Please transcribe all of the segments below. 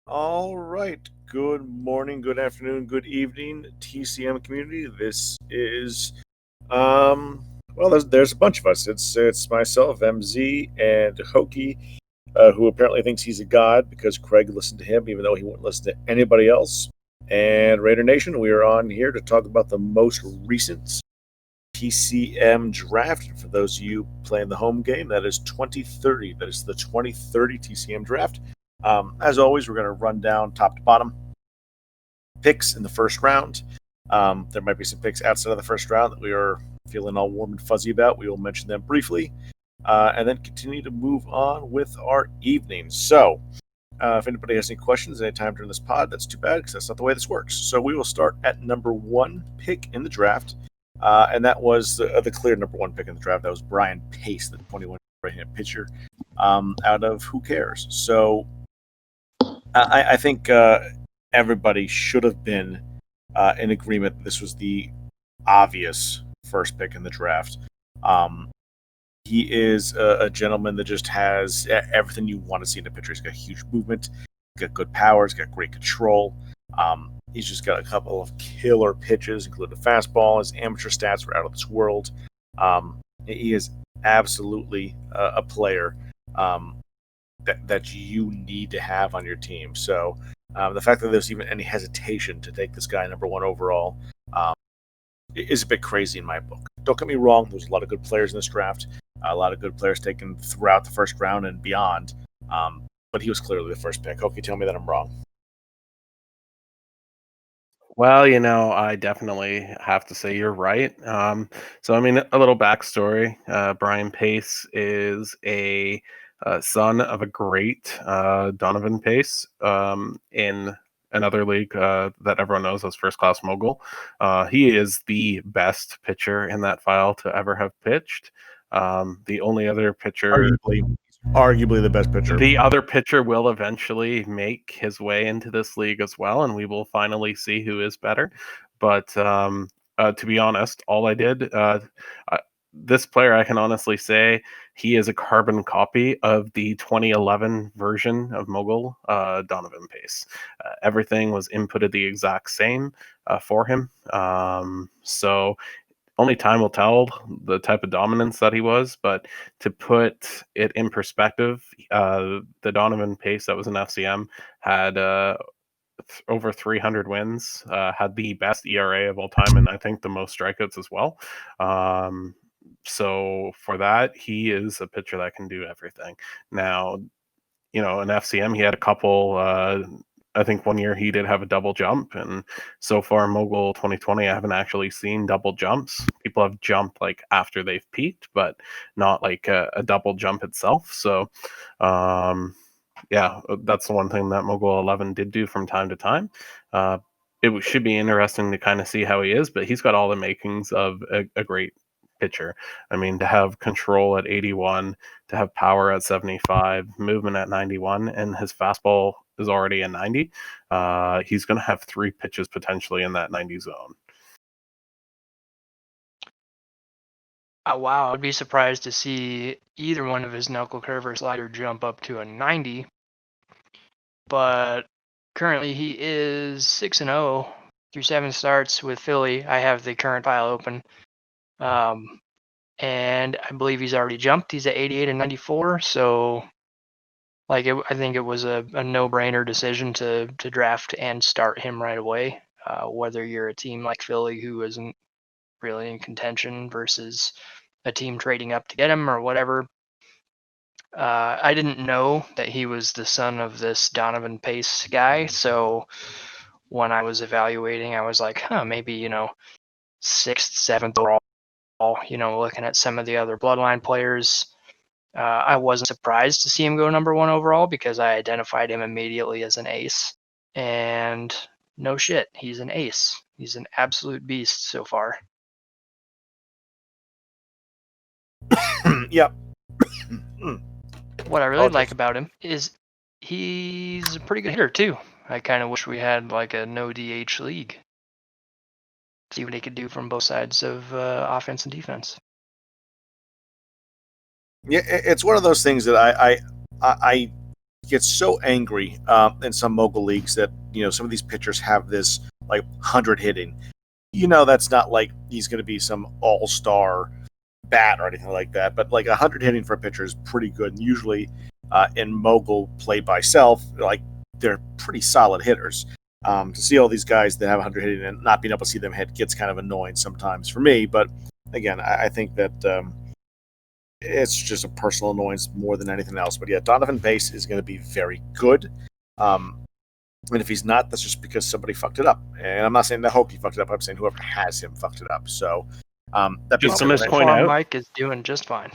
All right. Good morning, good afternoon, good evening, TCM community. This is there's a bunch of us. It's myself, Mz, and Hokey, who apparently thinks he's a god because Craig listened to him, even though he wouldn't listen to anybody else. And Raider Nation, we are on here to talk about the most recent TCM draft. For those of you playing the home game, that is 2030. That is the 2030 TCM draft. As always, we're going to run down top to bottom picks in the first round. There might be some picks outside of the first round that we are feeling all warm and fuzzy about. We will mention them briefly, and then continue to move on with our evening. So, if anybody has any questions anytime during this pod, that's too bad because that's not the way this works. So we will start at number one pick in the draft, and that was the clear number one pick in the draft. That was Brian Pace, the 21 right-handed pitcher, out of Who Cares. So I think everybody should have been in agreement that this was the obvious first pick in the draft. He is a gentleman that just has everything you want to see in a pitcher. He's got huge movement, he's got good power, he's got great control. He's just got a couple of killer pitches, including a fastball. His amateur stats were out of this world. He is absolutely a player that you need to have on your team. So the fact that there's even any hesitation to take this guy number one overall is a bit crazy in my book. Don't get me wrong, there's a lot of good players in this draft, a lot of good players taken throughout the first round and beyond, but he was clearly the first pick. Hope you tell me that I'm wrong. Well, I definitely have to say you're right. So, a little backstory. Brian Pace is a son of a great Donovan Pace in another league that everyone knows as First Class Mogul. He is the best pitcher in that file to ever have pitched. The only other pitcher... Arguably the best pitcher. The other pitcher will eventually make his way into this league as well, and we will finally see who is better. But to be honest, all I did, this player, I can honestly say he is a carbon copy of the 2011 version of Mogul, Donovan Pace. Everything was inputted the exact same for him. So only time will tell the type of dominance that he was, but to put it in perspective, the Donovan Pace that was in FCM had over 300 wins, had the best ERA of all time, and I think the most strikeouts as well. So for that, he is a pitcher that can do everything. Now, in FCM, he had a couple. I think one year he did have a double jump, and so far Mogul 2020, I haven't actually seen double jumps. People have jumped like after they've peaked, but not like a double jump itself. So, yeah, that's the one thing that Mogul 11 did do from time to time. It should be interesting to kind of see how he is, but he's got all the makings of a great pitcher. To have control at 81, to have power at 75, movement at 91, and his fastball is already a 90. He's going to have three pitches potentially in that 90 zone. Wow, I'd be surprised to see either one of his knuckle curve or slider jump up to a 90. But currently he is 6-0 through 7 starts with Philly. I have the current file open. And I believe he's already jumped. He's at 88 and 94. So I think it was a no-brainer decision to draft and start him right away. Whether you're a team like Philly who isn't really in contention versus a team trading up to get him or whatever. I didn't know that he was the son of this Donovan Pace guy. So when I was evaluating, I was like, maybe, 6th, 7th overall, looking at some of the other bloodline players. I wasn't surprised to see him go number one overall because I identified him immediately as an ace. And no shit, he's an ace. He's an absolute beast so far. Yep. What I really like about him is he's a pretty good hitter too. I kind of wish we had like a no DH league. See what he could do from both sides of offense and defense. Yeah, it's one of those things that I gets so angry in some mogul leagues that some of these pitchers have this like 100 hitting. That's not like he's going to be some all-star bat or anything like that, but like 100 hitting for a pitcher is pretty good. And usually in mogul play by self, like they're pretty solid hitters. To see all these guys that have 100 hitting and not being able to see them hit gets kind of annoying sometimes for me. But again, I think that it's just a personal annoyance more than anything else. But yeah, Donovan Pace is going to be very good. And if he's not, that's just because somebody fucked it up. And I'm not saying that Hokey fucked it up. I'm saying whoever has him fucked it up. So that being Just said, gonna So point far, out- Mike is doing just fine.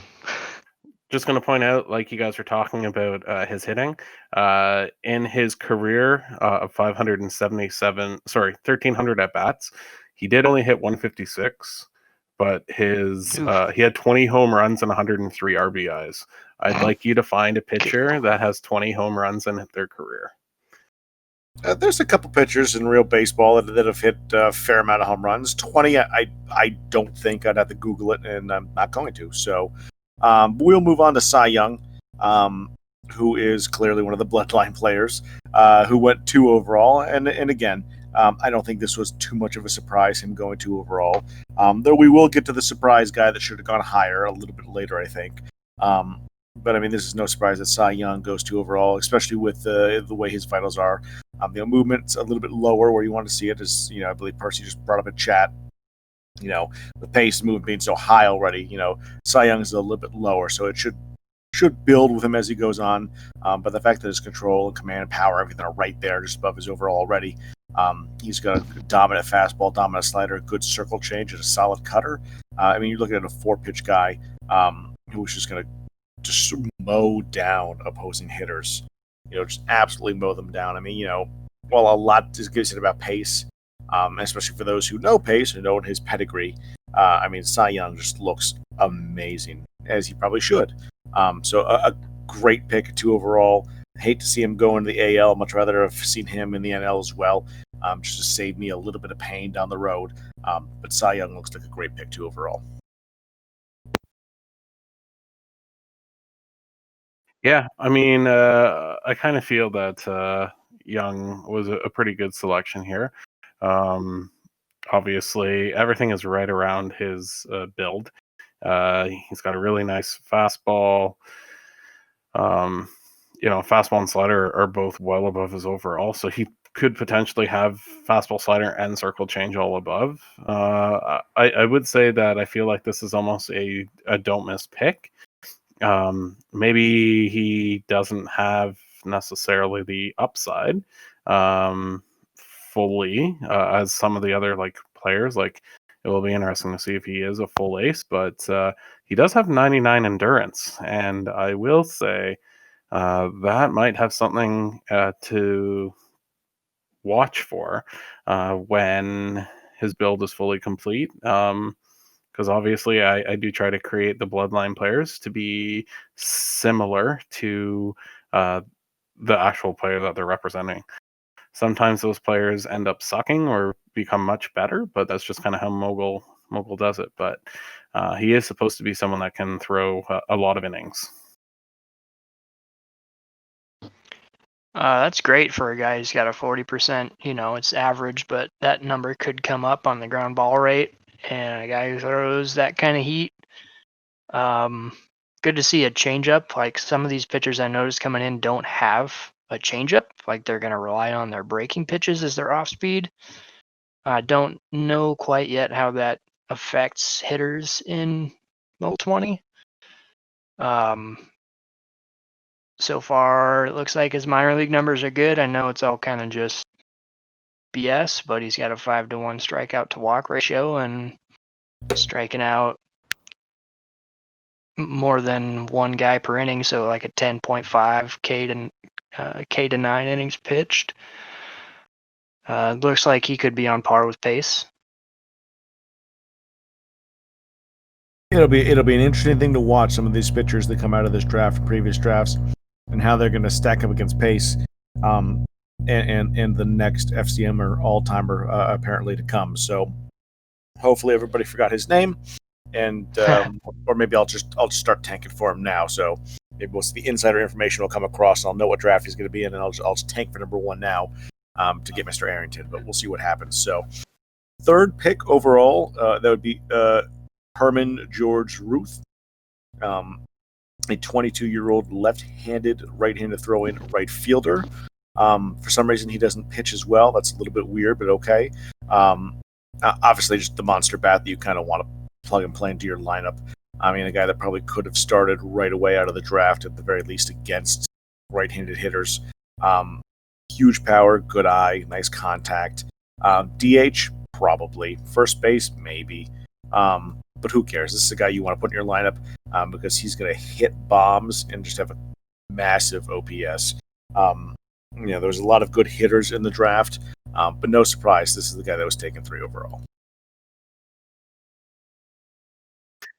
Just going to point out, like you guys were talking about his hitting, in his career of 1,300 at bats, he did only hit 156, but he had 20 home runs and 103 RBIs. I'd like you to find a pitcher that has 20 home runs in their career. there's a couple pitchers in real baseball that have hit a fair amount of home runs. 20, I don't think. I'd have to Google it, and I'm not going to. So we'll move on to Cy Young, who is clearly one of the Bloodline players, who went 2 overall. And again, I don't think this was too much of a surprise, him going 2 overall. Though we will get to the surprise guy that should have gone higher a little bit later, I think. But I mean, this is no surprise that Cy Young goes 2 overall, especially with the way his vitals are. Movement's a little bit lower where you want to see it. Is I believe Percy just brought up in chat. The pace movement being so high already. Cy Young is a little bit lower, so it should build with him as he goes on. But the fact that his control and command and power, everything are right there, just above his overall already. He's got a dominant fastball, dominant slider, good circle change, and a solid cutter. I mean, you're looking at a 4-pitch guy who's just going to just mow down opposing hitters. Just absolutely mow them down. I mean, while a lot is said about pace, especially for those who know pace and know his pedigree, I mean, Cy Young just looks amazing, as he probably should. So a great pick, 2 overall. Hate to see him go into the AL. Much rather have seen him in the NL as well, just to save me a little bit of pain down the road. But Cy Young looks like a great pick, 2 overall. Yeah, I mean, I kind of feel that Young was a pretty good selection here. Obviously, everything is right around his build. He's got a really nice fastball. Fastball and slider are both well above his overall, so he could potentially have fastball, slider, and circle change all above. I would say that I feel like this is almost a don't miss pick. Maybe he doesn't have necessarily the upside fully as some of the other players. Like, it will be interesting to see if he is a full ace, but he does have 99 endurance, and I will say that might have something to watch for when his build is fully complete. Because obviously I do try to create the Bloodline players to be similar to the actual player that they're representing. Sometimes those players end up sucking or become much better, but that's just kind of how Mogul does it. But he is supposed to be someone that can throw a lot of innings. That's great for a guy who's got a 40%. It's average, but that number could come up on the ground ball rate. And a guy who throws that kind of heat. Good to see a changeup. Like, some of these pitchers I noticed coming in don't have a changeup. Like, they're going to rely on their breaking pitches as their off speed. I don't know quite yet how that affects hitters in Level 20. So far, it looks like his minor league numbers are good. I know it's all kind of just BS, but he's got a 5-to-1 strikeout to walk ratio and striking out more than one guy per inning, so like a 10.5 K to 9 innings pitched. Looks like he could be on par with pace. It'll be an interesting thing to watch, some of these pitchers that come out of this draft, previous drafts, and how they're going to stack up against pace, and the next FCM or all-timer apparently to come. So hopefully everybody forgot his name, and or maybe I'll just start tanking for him now. So maybe most of the insider information will come across, and I'll know what draft he's going to be in, and I'll just tank for number 1 now to get Mr. Arrington. But we'll see what happens. So, third pick overall, that would be Herman George Ruth, a 22-year-old left-handed, right-handed throw-in right fielder. For some reason, he doesn't pitch as well. That's a little bit weird, but okay. Obviously, just the monster bat that you kind of want to plug and play into your lineup. I mean, a guy that probably could have started right away out of the draft, at the very least, against right-handed hitters. Huge power, good eye, nice contact. DH, probably. First base, maybe. But who cares? This is a guy you want to put in your lineup because he's going to hit bombs and just have a massive OPS. There was a lot of good hitters in the draft, but no surprise, this is the guy that was taken 3 overall.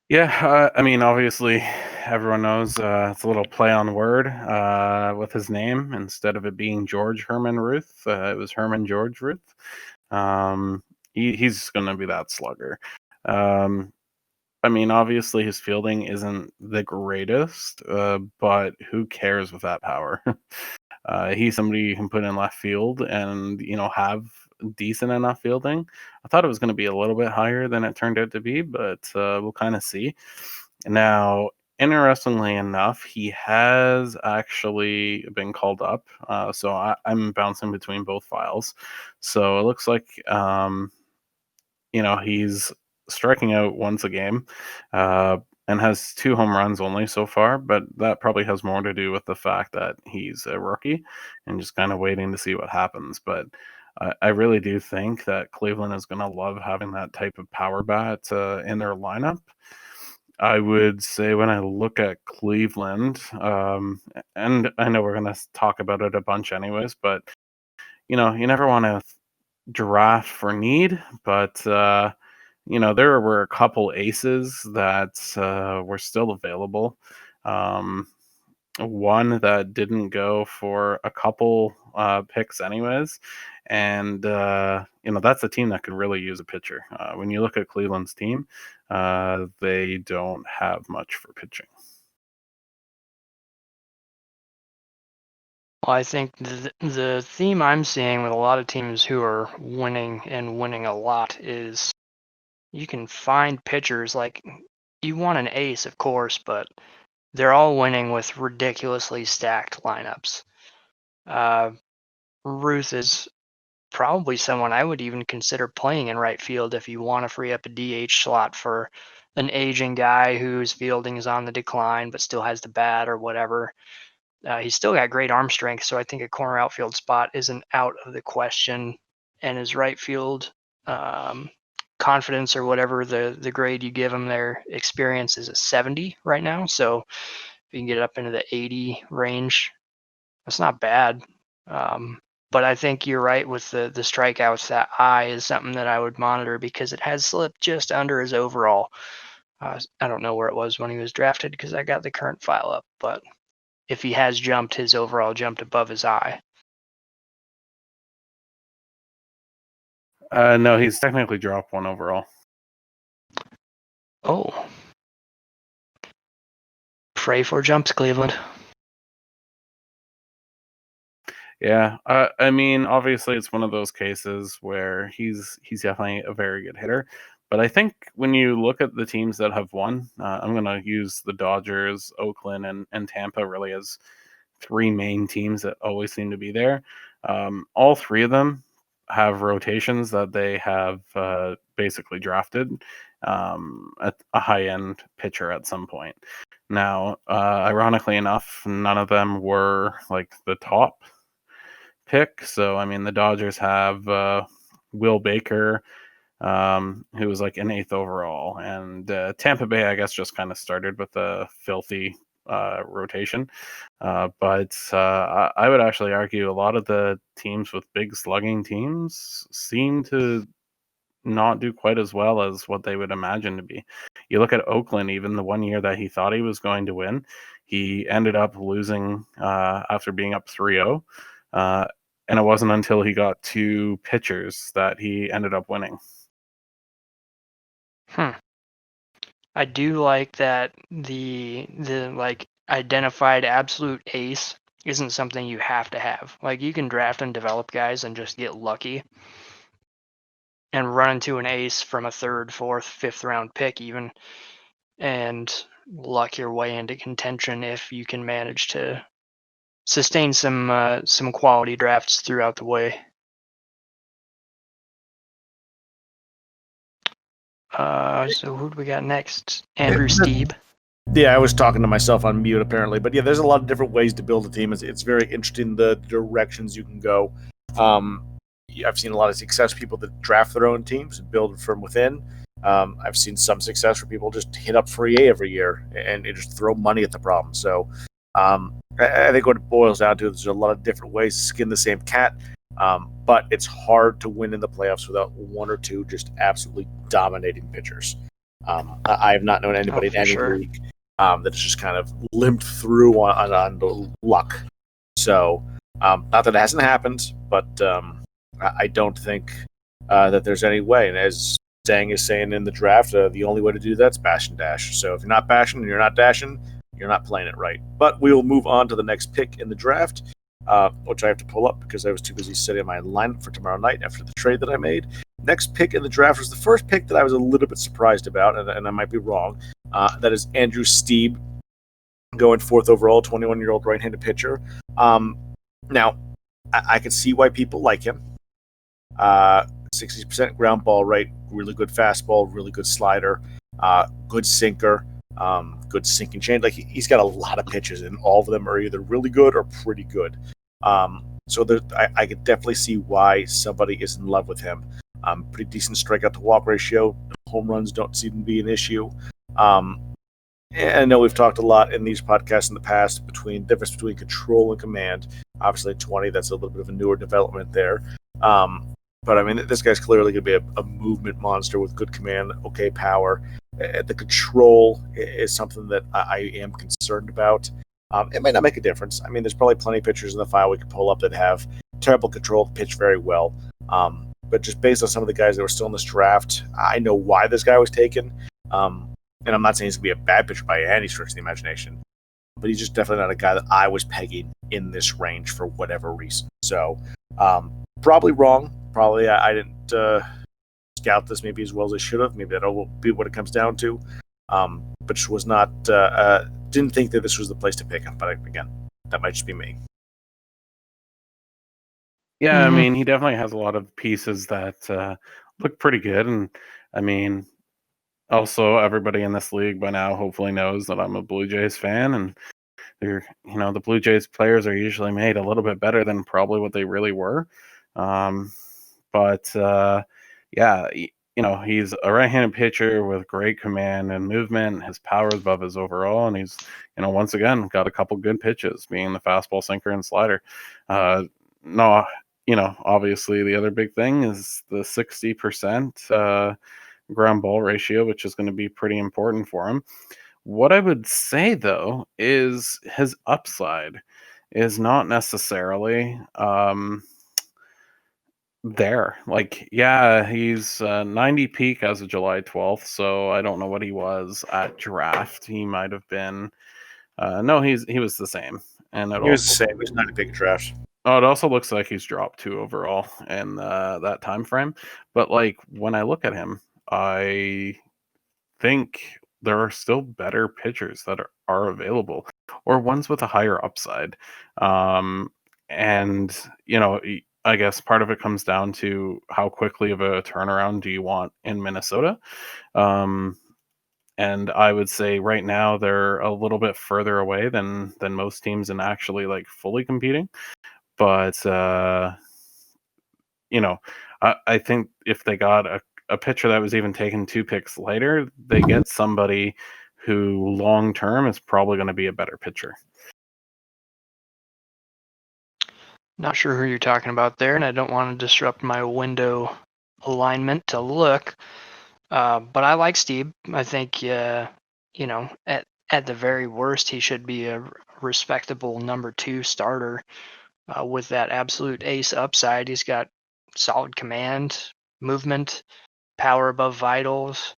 Yeah, I mean, obviously, everyone knows it's a little play on word with his name. Instead of it being George Herman Ruth, it was Herman George Ruth. He's going to be that slugger. I mean, obviously, his fielding isn't the greatest, but who cares with that power? He's somebody you can put in left field and, have decent enough fielding. I thought it was going to be a little bit higher than it turned out to be, but we'll kind of see. Now, interestingly enough, he has actually been called up. So I'm bouncing between both files. So it looks like, he's striking out once a game. And has 2 home runs only so far, but that probably has more to do with the fact that he's a rookie and just kind of waiting to see what happens. But I really do think that Cleveland is going to love having that type of power bat in their lineup. I would say when I look at Cleveland, and I know we're going to talk about it a bunch anyways, but, you never want to draft for need, but there were a couple aces that were still available. One that didn't go for a couple picks, anyways, and that's a team that could really use a pitcher. When you look at Cleveland's team, they don't have much for pitching. Well, I think the theme I'm seeing with a lot of teams who are winning and winning a lot is you can find pitchers like you want an ace, of course, but they're all winning with ridiculously stacked lineups. Ruth is probably someone I would even consider playing in right field if you want to free up a DH slot for an aging guy whose fielding is on the decline but still has the bat or whatever. He's still got great arm strength, so I think a corner outfield spot isn't out of the question. And his right field confidence, or whatever the grade you give him there, experience is a 70 right now. So if you can get up into the 80 range, that's not bad. But I think you're right with the strikeouts. That eye is something that I would monitor because it has slipped just under his overall. I don't know where it was when he was drafted because I got the current file up, but if he has jumped, his overall jumped above his eye. No, he's technically dropped 1 overall. Oh. Pray for jumps, Cleveland. Yeah, I mean, obviously, it's one of those cases where he's definitely a very good hitter. But I think when you look at the teams that have won, I'm going to use the Dodgers, Oakland, and Tampa really as 3 main teams that always seem to be there. All 3 of them have rotations that they have basically drafted at a high-end pitcher at some point. Now, ironically enough, none of them were like the top pick. So, I mean, the Dodgers have Will Baker, who was like an 8th overall. And Tampa Bay, I guess, just kind of started with a filthy rotation. But I would actually argue a lot of the teams with big slugging teams seem to not do quite as well as what they would imagine to be. You look at Oakland, even the one year that he thought he was going to win, he ended up losing after being up 3-0. And it wasn't until he got 2 pitchers that he ended up winning. I do like that the like identified absolute ace isn't something you have to have. Like, you can draft and develop guys and just get lucky and run into an ace from a third, fourth, fifth round pick even, and luck your way into contention if you can manage to sustain some quality drafts throughout the way. So who do we got next? Andrew Steeb. Yeah, I was talking to myself on mute apparently, but yeah, there's a lot of different ways to build a team. It's very interesting the directions you can go. I've seen a lot of success people that draft their own teams and build from within. I've seen some success where people just hit up free A every year and just throw money at the problem. So I think what it boils down to is there's a lot of different ways to skin the same cat, but it's hard to win in the playoffs without one or two just absolutely dominating pitchers. I have not known anybody in any league that has just kind of limped through on the luck. So, not that it hasn't happened, but I don't think that there's any way. And as Zhang is saying in the draft, the only way to do that's bash and dash. So if you're not bashing and you're not dashing, you're not playing it right. But we will move on to the next pick in the draft, which I have to pull up because I was too busy setting my lineup for tomorrow night after the trade that I made. Next pick in the draft was the first pick that I was a little bit surprised about, and I might be wrong. That is Andrew Steeb, going fourth overall, 21-year-old right-handed pitcher. Now, I can see why people like him. 60% ground ball rate, really good fastball, really good slider, good sinker, good sinking change. Like he's got a lot of pitches, and all of them are either really good or pretty good. So I could definitely see why somebody is in love with him. Pretty decent strikeout to walk ratio. Home runs don't seem to be an issue. And I know we've talked a lot in these podcasts in the past between difference between control and command. Obviously, 20, that's a little bit of a newer development there. But I mean, this guy's clearly going to be a movement monster with good command, okay power. The control is something that I am concerned about. It might not make a difference. I mean, there's probably plenty of pitchers in the file we could pull up that have terrible control, pitch very well. But just based on some of the guys that were still in this draft, I know why this guy was taken. And I'm not saying he's going to be a bad pitcher by any stretch of the imagination, but he's just definitely not a guy that I was pegging in this range for whatever reason. So probably wrong. Probably I didn't scout this maybe as well as I should have. Maybe that'll be what it comes down to. But just was not, didn't think that this was the place to pick him. But again, that might just be me. Yeah, I mean, he definitely has a lot of pieces that look pretty good. And I mean, also everybody in this league by now hopefully knows that I'm a Blue Jays fan, and the Blue Jays players are usually made a little bit better than probably what they really were. But yeah, he's a right-handed pitcher with great command and movement. His power is above his overall, and he's, once again, got a couple good pitches, being the fastball, sinker, and slider. No, obviously the other big thing is the 60% ground ball ratio, which is going to be pretty important for him. What I would say, though, is his upside is not necessarily there. Like, yeah, he's 90 peak as of July 12th, so I don't know what he was at draft. He might have been no, he was the same. And he was the same. He was 90 peak draft. Oh, it also looks like he's dropped 2 overall in that time frame. But like when I look at him, I think there are still better pitchers that are available, or ones with a higher upside. And I guess part of it comes down to how quickly of a turnaround do you want in Minnesota. And I would say right now they're a little bit further away than most teams in actually like fully competing. But I think if they got a pitcher that was even taken 2 picks later, they get somebody who long term is probably going to be a better pitcher. Not sure who you're talking about there, and I don't want to disrupt my window alignment to look. But I like Steve. I think, at the very worst, he should be a respectable number 2 starter with that absolute ace upside. He's got solid command, movement, power above vitals,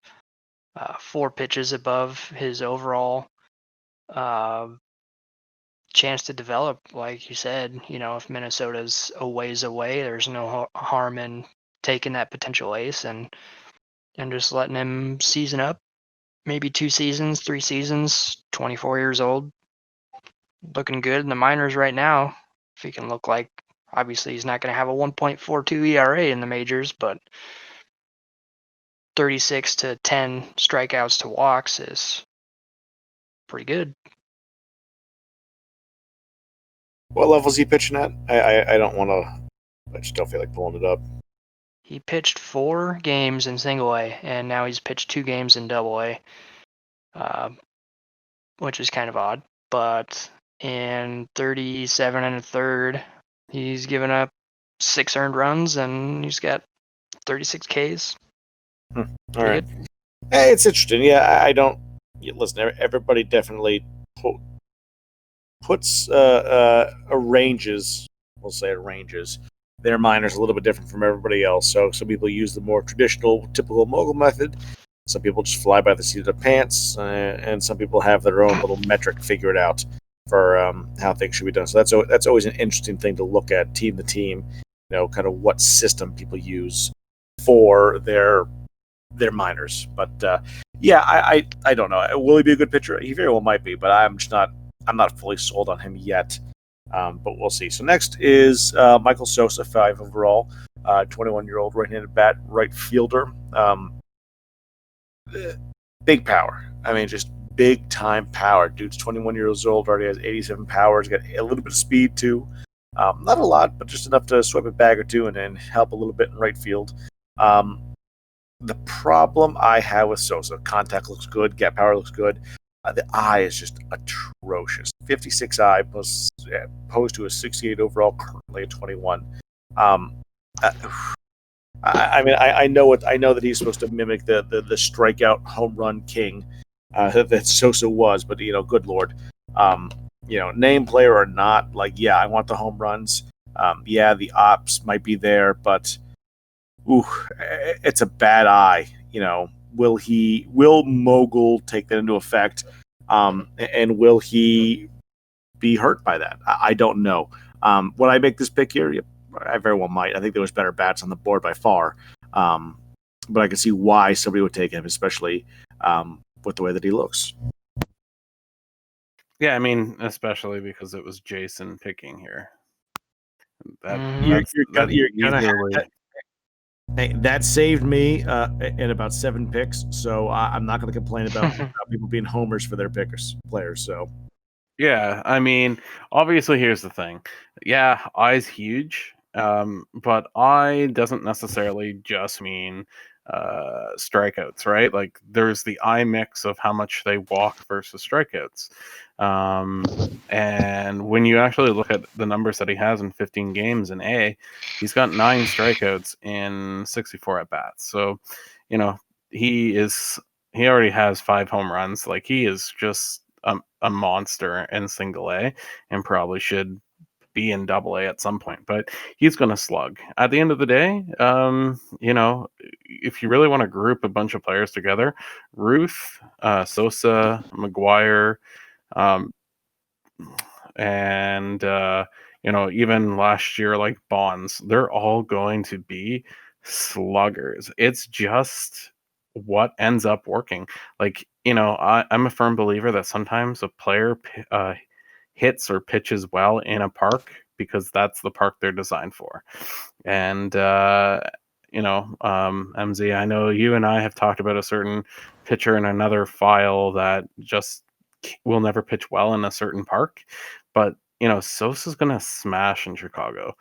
4 pitches above his overall chance to develop, like you said. If Minnesota's a ways away, there's no harm in taking that potential ace and just letting him season up. Maybe 2 seasons, 3 seasons, 24 years old, looking good in the minors right now. If he can look like, obviously he's not going to have a 1.42 ERA in the majors, but 36 to 10 strikeouts to walks is pretty good. What level's he pitching at? I don't want to. I just don't feel like pulling it up. He pitched 4 games in single A, and now he's pitched 2 games in double A, which is kind of odd. But in 37 and a third, he's given up 6 earned runs, and he's got 36 Ks. All right. Hey, it's interesting. Yeah, I don't. Listen, everybody definitely puts arranges. We'll say arranges their minors a little bit different from everybody else. So some people use the more traditional, typical mogul method. Some people just fly by the seat of their pants, and some people have their own little metric figured out for how things should be done. So that's always an interesting thing to look at, team to team. Kind of what system people use for their minors. But yeah, I don't know. Will he be a good pitcher? He very well might be, but I'm not fully sold on him yet. But we'll see. So next is Michael Sosa, 5 overall, 21-year-old right-handed bat, right fielder. Big power. I mean, just big time power. Dude's 21 years old, already has 87 power. He's got a little bit of speed too. Not a lot, but just enough to swipe a bag or two and then help a little bit in right field. The problem I have with Sosa, contact looks good, gap power looks good. The eye is just atrocious. 56 eye opposed to a 68 overall, currently at 21. I know that he's supposed to mimic the strikeout home run king that Sosa was, but good lord, name player or not, yeah, I want the home runs. Yeah, the ops might be there, but it's a bad eye. Will Mogul take that into effect? And will he be hurt by that? I don't know. Would I make this pick here? Yeah, I very well might. I think there was better bats on the board by far. But I can see why somebody would take him, especially with the way that he looks. Yeah, I mean, especially because it was Jason picking here. That saved me in about 7 picks, so I'm not going to complain about people being homers for their players. So, yeah, I mean, obviously, here's the thing. Yeah, eye's huge, but eye doesn't necessarily just mean strikeouts, right? Like, there's the eye mix of how much they walk versus strikeouts. And when you actually look at the numbers that he has in 15 games in A, he's got 9 strikeouts in 64 at bats. So, he already has 5 home runs. Like, he is just a monster in single A and probably should be in double A at some point, but he's going to slug. At the end of the day, if you really want to group a bunch of players together, Ruth, Sosa, McGuire, and even last year, like Bonds, they're all going to be sluggers. It's just what ends up working. Like, I'm a firm believer that sometimes a player hits or pitches well in a park because that's the park they're designed for. And MZ, I know you and I have talked about a certain pitcher in another file that just will never pitch well in a certain park, but Sosa's gonna smash in Chicago.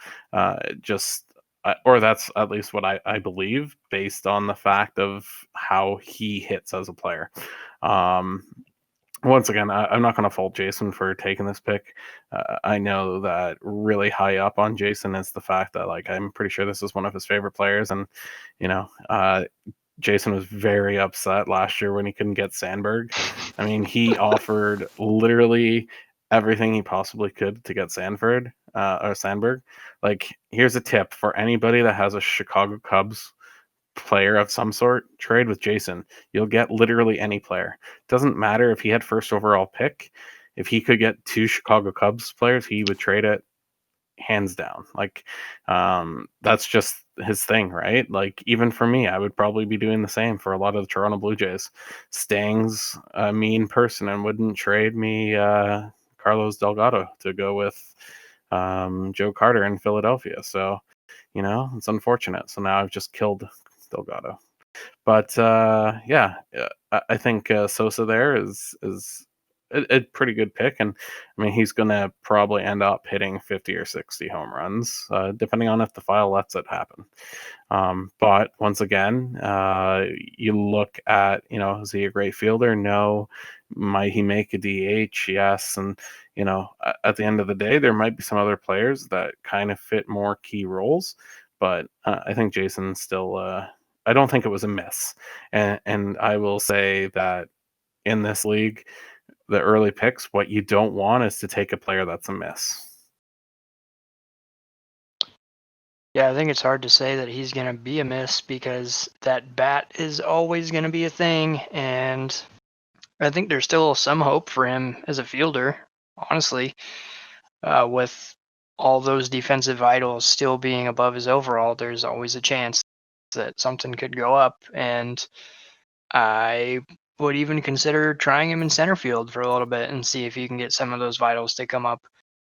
Or that's at least what I believe based on the fact of how he hits as a player. Once again, I'm not going to fault Jason for taking this pick. I know that really high up on Jason is the fact that, I'm pretty sure this is one of his favorite players, and Jason was very upset last year when he couldn't get Sandberg. I mean, he offered literally everything he possibly could to get Sandberg. Like, here's a tip for anybody that has a Chicago Cubs player of some sort: trade with Jason. You'll get literally any player. Doesn't matter if he had first overall pick. if he could get 2 Chicago Cubs players, he would trade it hands down. Like, that's just his thing, right? Like, even for me, I would probably be doing the same for a lot of the Toronto Blue Jays. Stang's a mean person and wouldn't trade me Carlos Delgado to go with Joe Carter in Philadelphia. So, it's unfortunate. So now I've just killed Delgado. But yeah, I think Sosa there is a pretty good pick, and I mean he's going to probably end up hitting 50 or 60 home runs, depending on if the file lets it happen. But once again, you look at, is he a great fielder? No. Might he make a DH? Yes. And, at the end of the day, there might be some other players that kind of fit more key roles. But I think Jason still, I don't think it was a miss. And I will say that in this league, the early picks, what you don't want is to take a player that's a miss. Yeah, I think it's hard to say that he's going to be a miss because that bat is always going to be a thing. And I think there's still some hope for him as a fielder, honestly, with all those defensive idols still being above his overall. There's always a chance that something could go up. And I would even consider trying him in center field for a little bit and see if you can get some of those vitals to come up.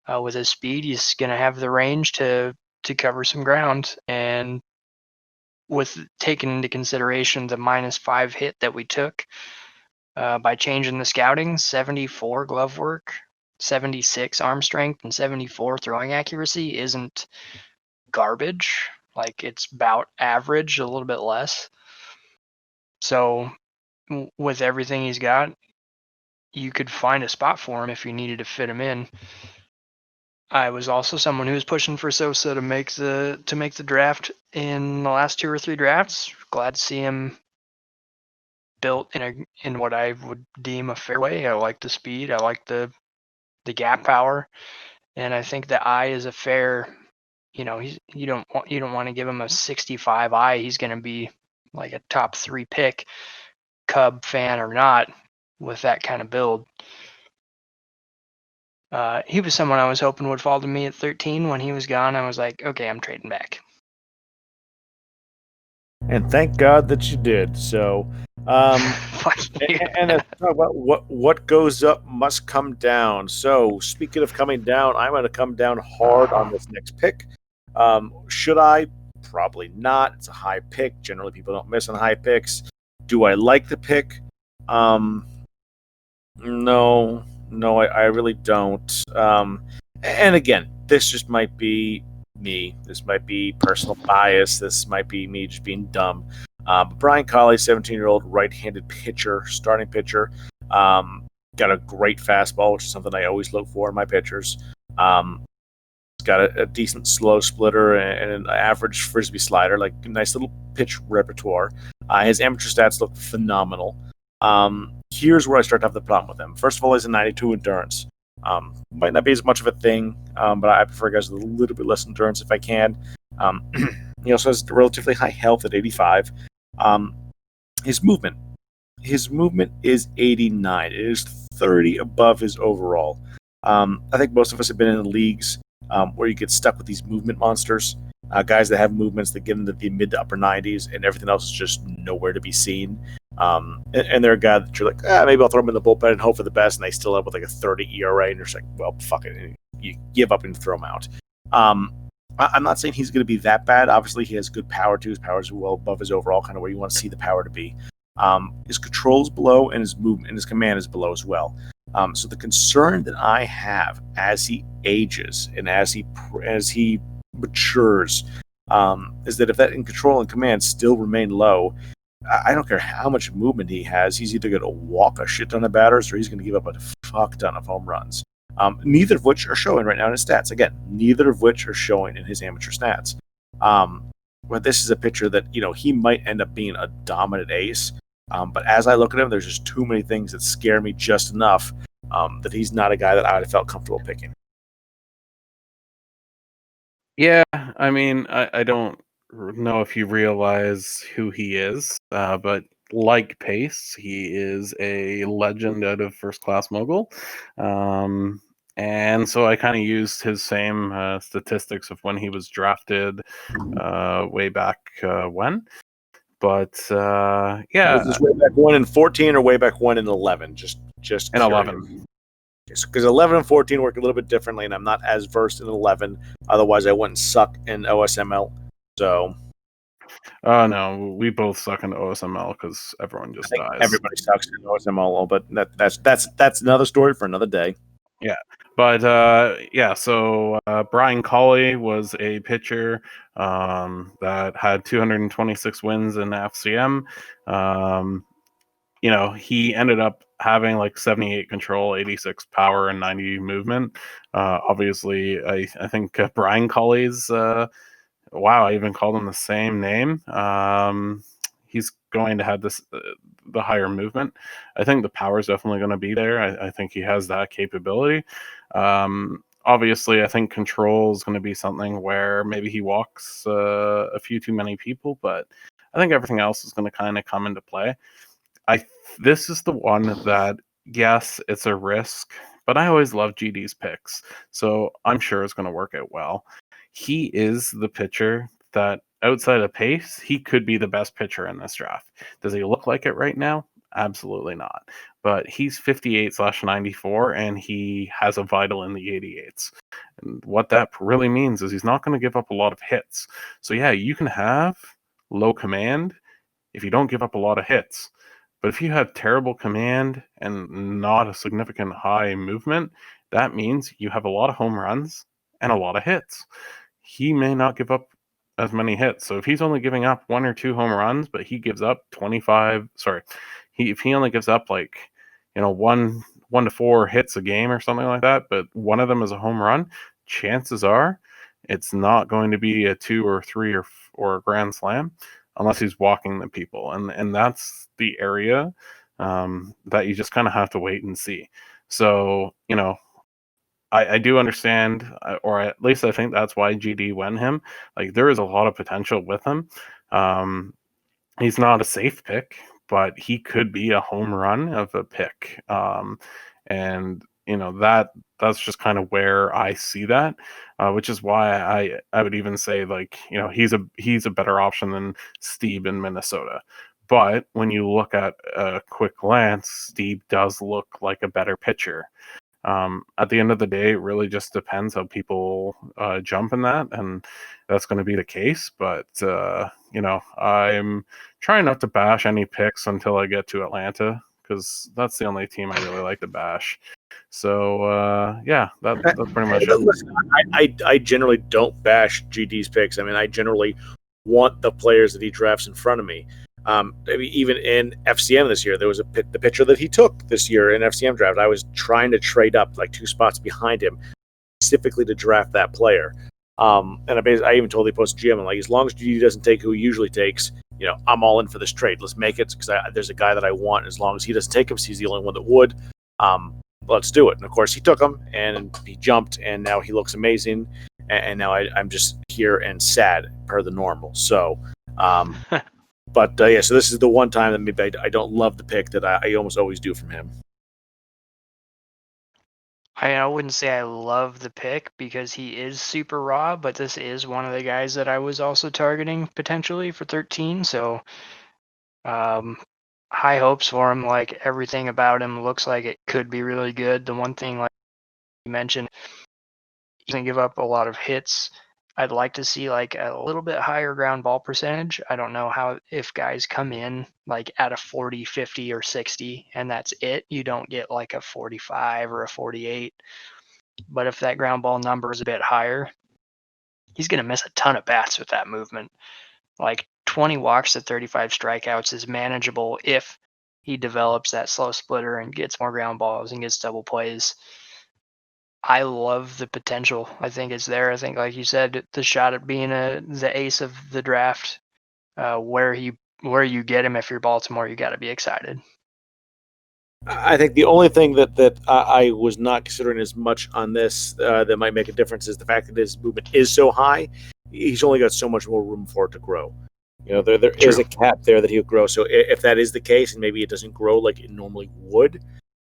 With his speed, he's going to have the range to cover some ground. And with taking into consideration the -5 hit that we took by changing the scouting, 74 glove work, 76 arm strength, and 74 throwing accuracy isn't garbage. Like, it's about average, a little bit less. So with everything he's got, you could find a spot for him if you needed to fit him in. I was also someone who was pushing for Sosa to make the draft in the last 2 or 3 drafts. Glad to see him built in what I would deem a fair way. I like the speed. I like the gap power, and I think the eye is a fair. You don't want to give him a 65 eye. He's going to be like a top 3 pick, Cub fan or not, with that kind of build. He was someone I was hoping would fall to me at 13. When he was gone, I was like, okay, I'm trading back. And thank God that you did. So, Fuck you. and let's talk about what goes up must come down. So, speaking of coming down, I'm going to come down hard on this next pick. Should I? Probably not. It's a high pick. Generally, people don't miss on high picks. Do I like the pick? No, I really don't. And again, this just might be me. This might be personal bias. This might be me just being dumb. But Brian Colley, 17-year-old right-handed pitcher, starting pitcher, got a great fastball, which is something I always look for in my pitchers. He's got a decent slow splitter and an average frisbee slider, like a nice little pitch repertoire. His amateur stats look phenomenal. Here's where I start to have the problem with him. First of all, he's a 92 endurance. Might not be as much of a thing, but I prefer guys with a little bit less endurance if I can. He also has relatively high health at 85. His movement is 89. It is 30 above his overall. I think most of us have been in leagues where you get stuck with these movement monsters, guys that have movements that get into the mid to upper 90s, and everything else is just nowhere to be seen. And they're a guy that you're like, maybe I'll throw them in the bullpen and hope for the best, and they still have with like a 30 ERA, and you're just like, well, fuck it, and you give up and throw them out. I'm not saying he's going to be that bad. Obviously, he has good power too. His power is well above his overall, kind of where you want to see the power to be. His control is below, and his movement and his command is below as well. So the concern that I have as he ages and as he matures is that if that in control and command still remain low, I don't care how much movement he has, he's either going to walk a shit ton of batters or he's going to give up a fuck ton of home runs. Neither of which are showing right now in his stats. Again, neither of which are showing in his amateur stats. But this is a pitcher that, he might end up being a dominant ace. But as I look at him, there's just too many things that scare me just enough that he's not a guy that I would have felt comfortable picking. Yeah, I mean, I don't know if you realize who he is, but like pace. He is a legend out of First Class Mogul. And so I kind of used his same statistics of when he was drafted way back when. But yeah. Was this way back when in 14 or way back when in 11? Just in curious. 11. Because 11 and 14 work a little bit differently, and I'm not as versed in 11. Otherwise, I wouldn't suck in OSML. So. No, we both suck in OSML because everyone just dies. Everybody sucks in OSML, but that's another story for another day. Yeah, but so Brian Colley was a pitcher that had 226 wins in FCM. He ended up having like 78 control, 86 power, and 90 movement. Obviously, I think Brian Colley's wow, I even called him the same name. He's going to have the higher movement. I think the power is definitely going to be there. I think he has that capability. Obviously, I think control is going to be something where maybe he walks a few too many people, but I think everything else is going to kind of come into play. This is the one that, yes, it's a risk, but I always love GD's picks, so I'm sure it's going to work out well. He is the pitcher that, outside of pace, he could be the best pitcher in this draft. Does he look like it right now? Absolutely not. But he's 58/94, and he has a vital in the 88s. And what that really means is he's not going to give up a lot of hits. So yeah, you can have low command if you don't give up a lot of hits. But if you have terrible command and not a significant high movement, that means you have a lot of home runs and a lot of hits. He may not give up as many hits. So if he's only giving up 1 or 2 home runs, but he gives up 25, if he only gives up like, 1 to 4 hits a game or something like that, but one of them is a home run, chances are it's not going to be a 2 or 3 or a grand slam unless he's walking the people. And that's the area that you just kind of have to wait and see. So, I do understand, or at least I think that's why GD went him. Like, there is a lot of potential with him. He's not a safe pick, but he could be a home run of a pick. And that's just kind of where I see that, which is why I would even say, like, he's a better option than Steve in Minnesota. But when you look at a quick glance, Steve does look like a better pitcher. At the end of the day, it really just depends how people jump in that, and that's going to be the case. But I'm trying not to bash any picks until I get to Atlanta, because that's the only team I really like to bash. So that's pretty much it. Listen, I generally don't bash GD's picks. I mean, I generally want the players that he drafts in front of me. Even in FCM this year, there was the pitcher that he took this year in FCM draft. I was trying to trade up like 2 spots behind him specifically to draft that player. And I even told the post GM, I'm like, as long as GD doesn't take who he usually takes, I'm all in for this trade. Let's make it, because there's a guy that I want. As long as he doesn't take him, he's the only one that would. Let's do it. And of course, he took him, and he jumped, and now he looks amazing. And now I'm just here and sad per the normal. So. But so this is the one time that maybe I don't love the pick that I almost always do from him. I wouldn't say I love the pick because he is super raw, but this is one of the guys that I was also targeting potentially for 13. So high hopes for him. Like, everything about him looks like it could be really good. The one thing, like you mentioned, he doesn't give up a lot of hits. I'd like to see like a little bit higher ground ball percentage. I don't know if guys come in like at a 40, 50, or 60, and that's it. You don't get like a 45 or a 48. But if that ground ball number is a bit higher, he's going to miss a ton of bats with that movement. Like 20 walks to 35 strikeouts is manageable if he develops that slow splitter and gets more ground balls and gets double plays. I love the potential. I think it's there. I think, like you said, the shot at being the ace of the draft, where you get him, if you're Baltimore, you got to be excited. I think the only thing that I was not considering as much on this that might make a difference is the fact that his movement is so high. He's only got so much more room for it to grow. There is a cap there that he'll grow. So if that is the case, and maybe it doesn't grow like it normally would,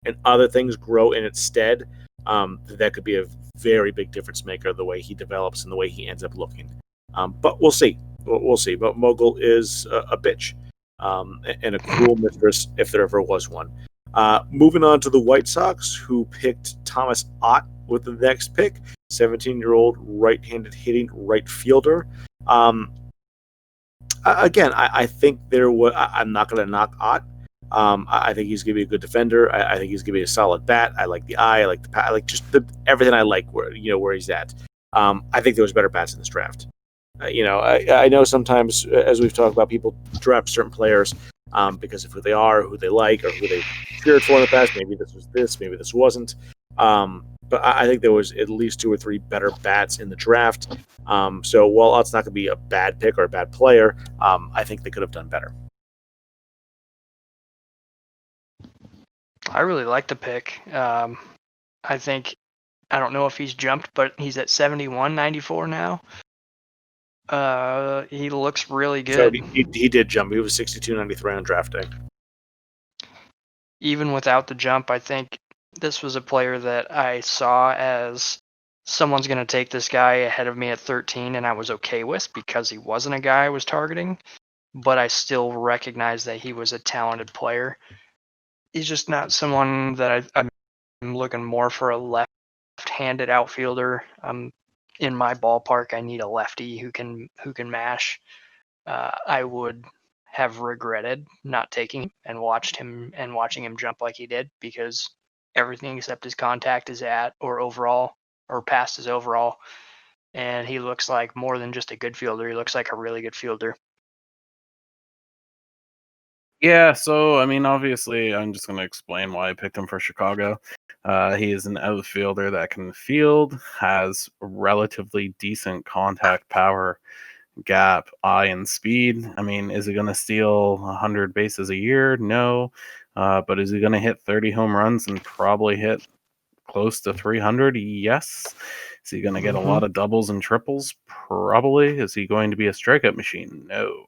and other things grow in its stead, that could be a very big difference maker the way he develops and the way he ends up looking. But we'll see. We'll see. But Mogul is a bitch and a cruel mistress if there ever was one. Moving on to the White Sox, who picked Thomas Ott with the next pick, 17-year-old right-handed hitting right fielder. Again, I think there was. I'm not going to knock Ott. I think he's going to be a good defender. I think he's going to be a solid bat. I like the eye. I like I like just everything I like where he's at. I think there was better bats in this draft. I know sometimes, as we've talked about, people draft certain players because of who they are, who they like, or who they cheered for in the past. Maybe this was this, maybe this wasn't. But I think there was at least 2 or 3 better bats in the draft. So while it's not going to be a bad pick or a bad player, I think they could have done better. I really like the pick. I think, I don't know if he's jumped, but he's at 71.94 now. He looks really good. So he did jump. He was 62.93 on draft day. Even without the jump, I think this was a player that I saw as someone's going to take this guy ahead of me at 13, and I was okay with because he wasn't a guy I was targeting, but I still recognize that he was a talented player. He's just not someone that I'm looking more for a left-handed outfielder. In my ballpark, I need a lefty who can mash. I would have regretted not taking him and watching him jump like he did, because everything except his contact is at or overall or past his overall, and he looks like more than just a good fielder. He looks like a really good fielder. Yeah, so I mean, obviously, I'm just going to explain why I picked him for Chicago. He is an outfielder that can field, has relatively decent contact power, gap, eye, and speed. I mean, is he going to steal 100 bases a year? No. But is he going to hit 30 home runs and probably hit close to 300? Yes. Is he going to get a lot of doubles and triples? Probably. Is he going to be a strikeout machine? No.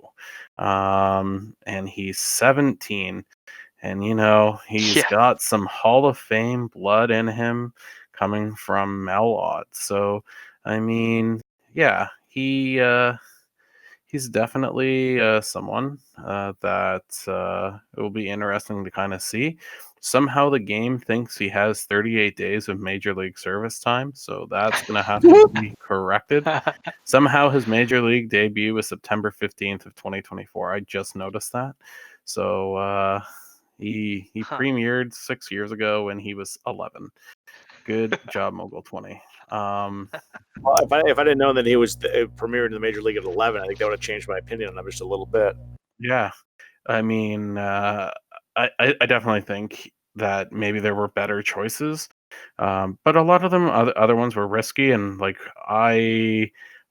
And he's 17, and he's got some Hall of Fame blood in him coming from Melot. So, I mean, yeah, he's definitely someone that it will be interesting to kind of see. Somehow the game thinks he has 38 days of Major League service time, so that's going to have to be corrected. Somehow his Major League debut was September 15th of 2024. I just noticed that. So he premiered 6 years ago when he was 11. Good job, Mogul 20. Well, if I didn't know that he was premiered in the Major League at 11, I think that would have changed my opinion on him just a little bit. Yeah. I mean, I definitely think that maybe there were better choices, but a lot of them, other ones were risky. And like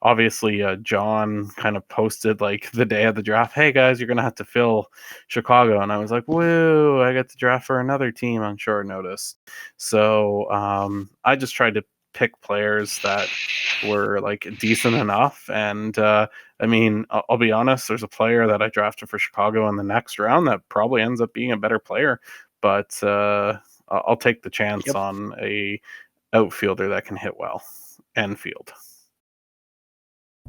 obviously, John kind of posted like the day of the draft, "Hey guys, you're gonna have to fill Chicago," and I was like, "Woo! I get to draft for another team on short notice." So I just tried to pick players that were like decent enough. And I mean, I'll be honest, there's a player that I drafted for Chicago in the next round that probably ends up being a better player, but I'll take the chance on a outfielder that can hit well and field.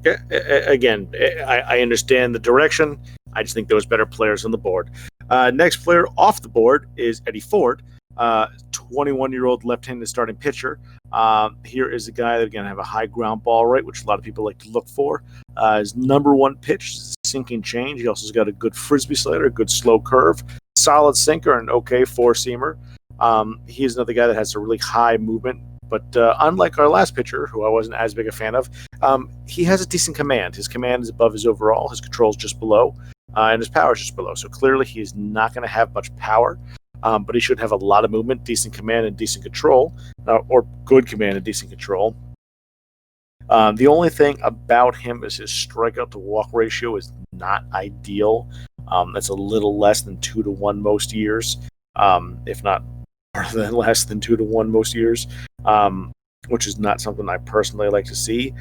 Again, I understand the direction. I just think there was better players on the board. Next player off the board is Eddie Ford, 21-year-old left-handed starting pitcher. Here is a guy that, again, have a high ground ball rate, which a lot of people like to look for. His number one pitch is sinking change. He also has got a good frisbee slider, a good slow curve, solid sinker, and okay four-seamer. He is another guy that has a really high movement. But unlike our last pitcher, who I wasn't as big a fan of, he has a decent command. His command is above his overall. His control is just below, and his power is just below. So clearly he is not going to have much power, but he should have a lot of movement, decent command, and decent control, or good command and decent control. The only thing about him is his strikeout to walk ratio is not ideal. That's a little less than 2-1 most years, if not less than 2-1 most years, which is not something I personally like to see.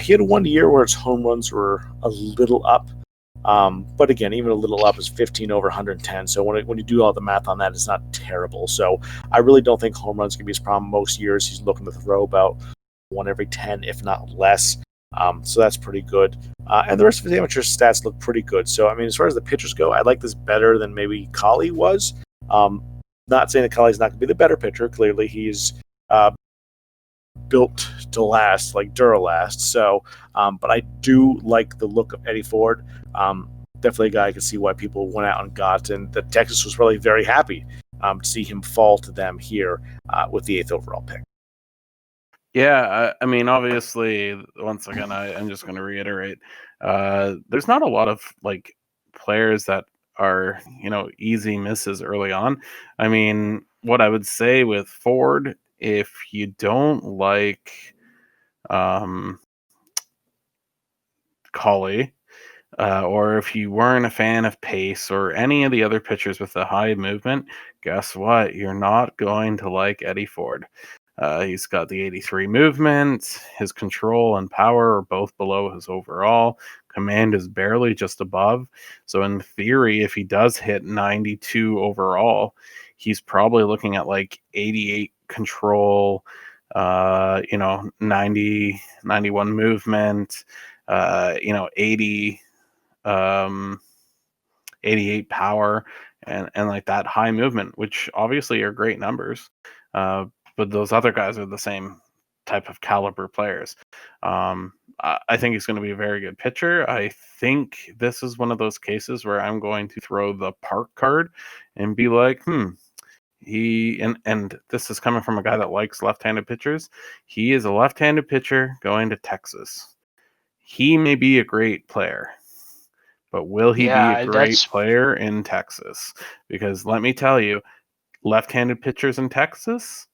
He had one year where his home runs were a little up, But again, even a little up is 15 over 110. So when you do all the math on that, it's not terrible. So I really don't think home runs can be his problem. Most years he's looking to throw about 1 every 10, if not less. So that's pretty good. And the rest of his amateur stats look pretty good. So, I mean, as far as the pitchers go, I like this better than maybe Collie was. Not saying that Collie's not going to be the better pitcher. Clearly, he's built to last, like Duralast. So, but I do like the look of Eddie Ford. Definitely a guy I can see why people went out and got, and that Texas was probably very happy to see him fall to them here with the 8th overall pick. Yeah, I mean, obviously, once again, I'm just going to reiterate, there's not a lot of like players that are, easy misses early on. I mean, what I would say with Ford, if you don't like Collie, or if you weren't a fan of pace or any of the other pitchers with the high movement, guess what? You're not going to like Eddie Ford. He's got the 83 movement. His control and power are both below his overall. Command is barely just above. So in theory, if he does hit 92 overall, he's probably looking at like 88 control, 90, 91 movement, 80, 88 power, and like that high movement, which obviously are great numbers. But those other guys are the same type of caliber players. I think he's going to be a very good pitcher. I think this is one of those cases where I'm going to throw the park card and be like, and this is coming from a guy that likes left-handed pitchers. He is a left-handed pitcher going to Texas. He may be a great player, but will he be a great player in Texas? Because let me tell you, left-handed pitchers in Texas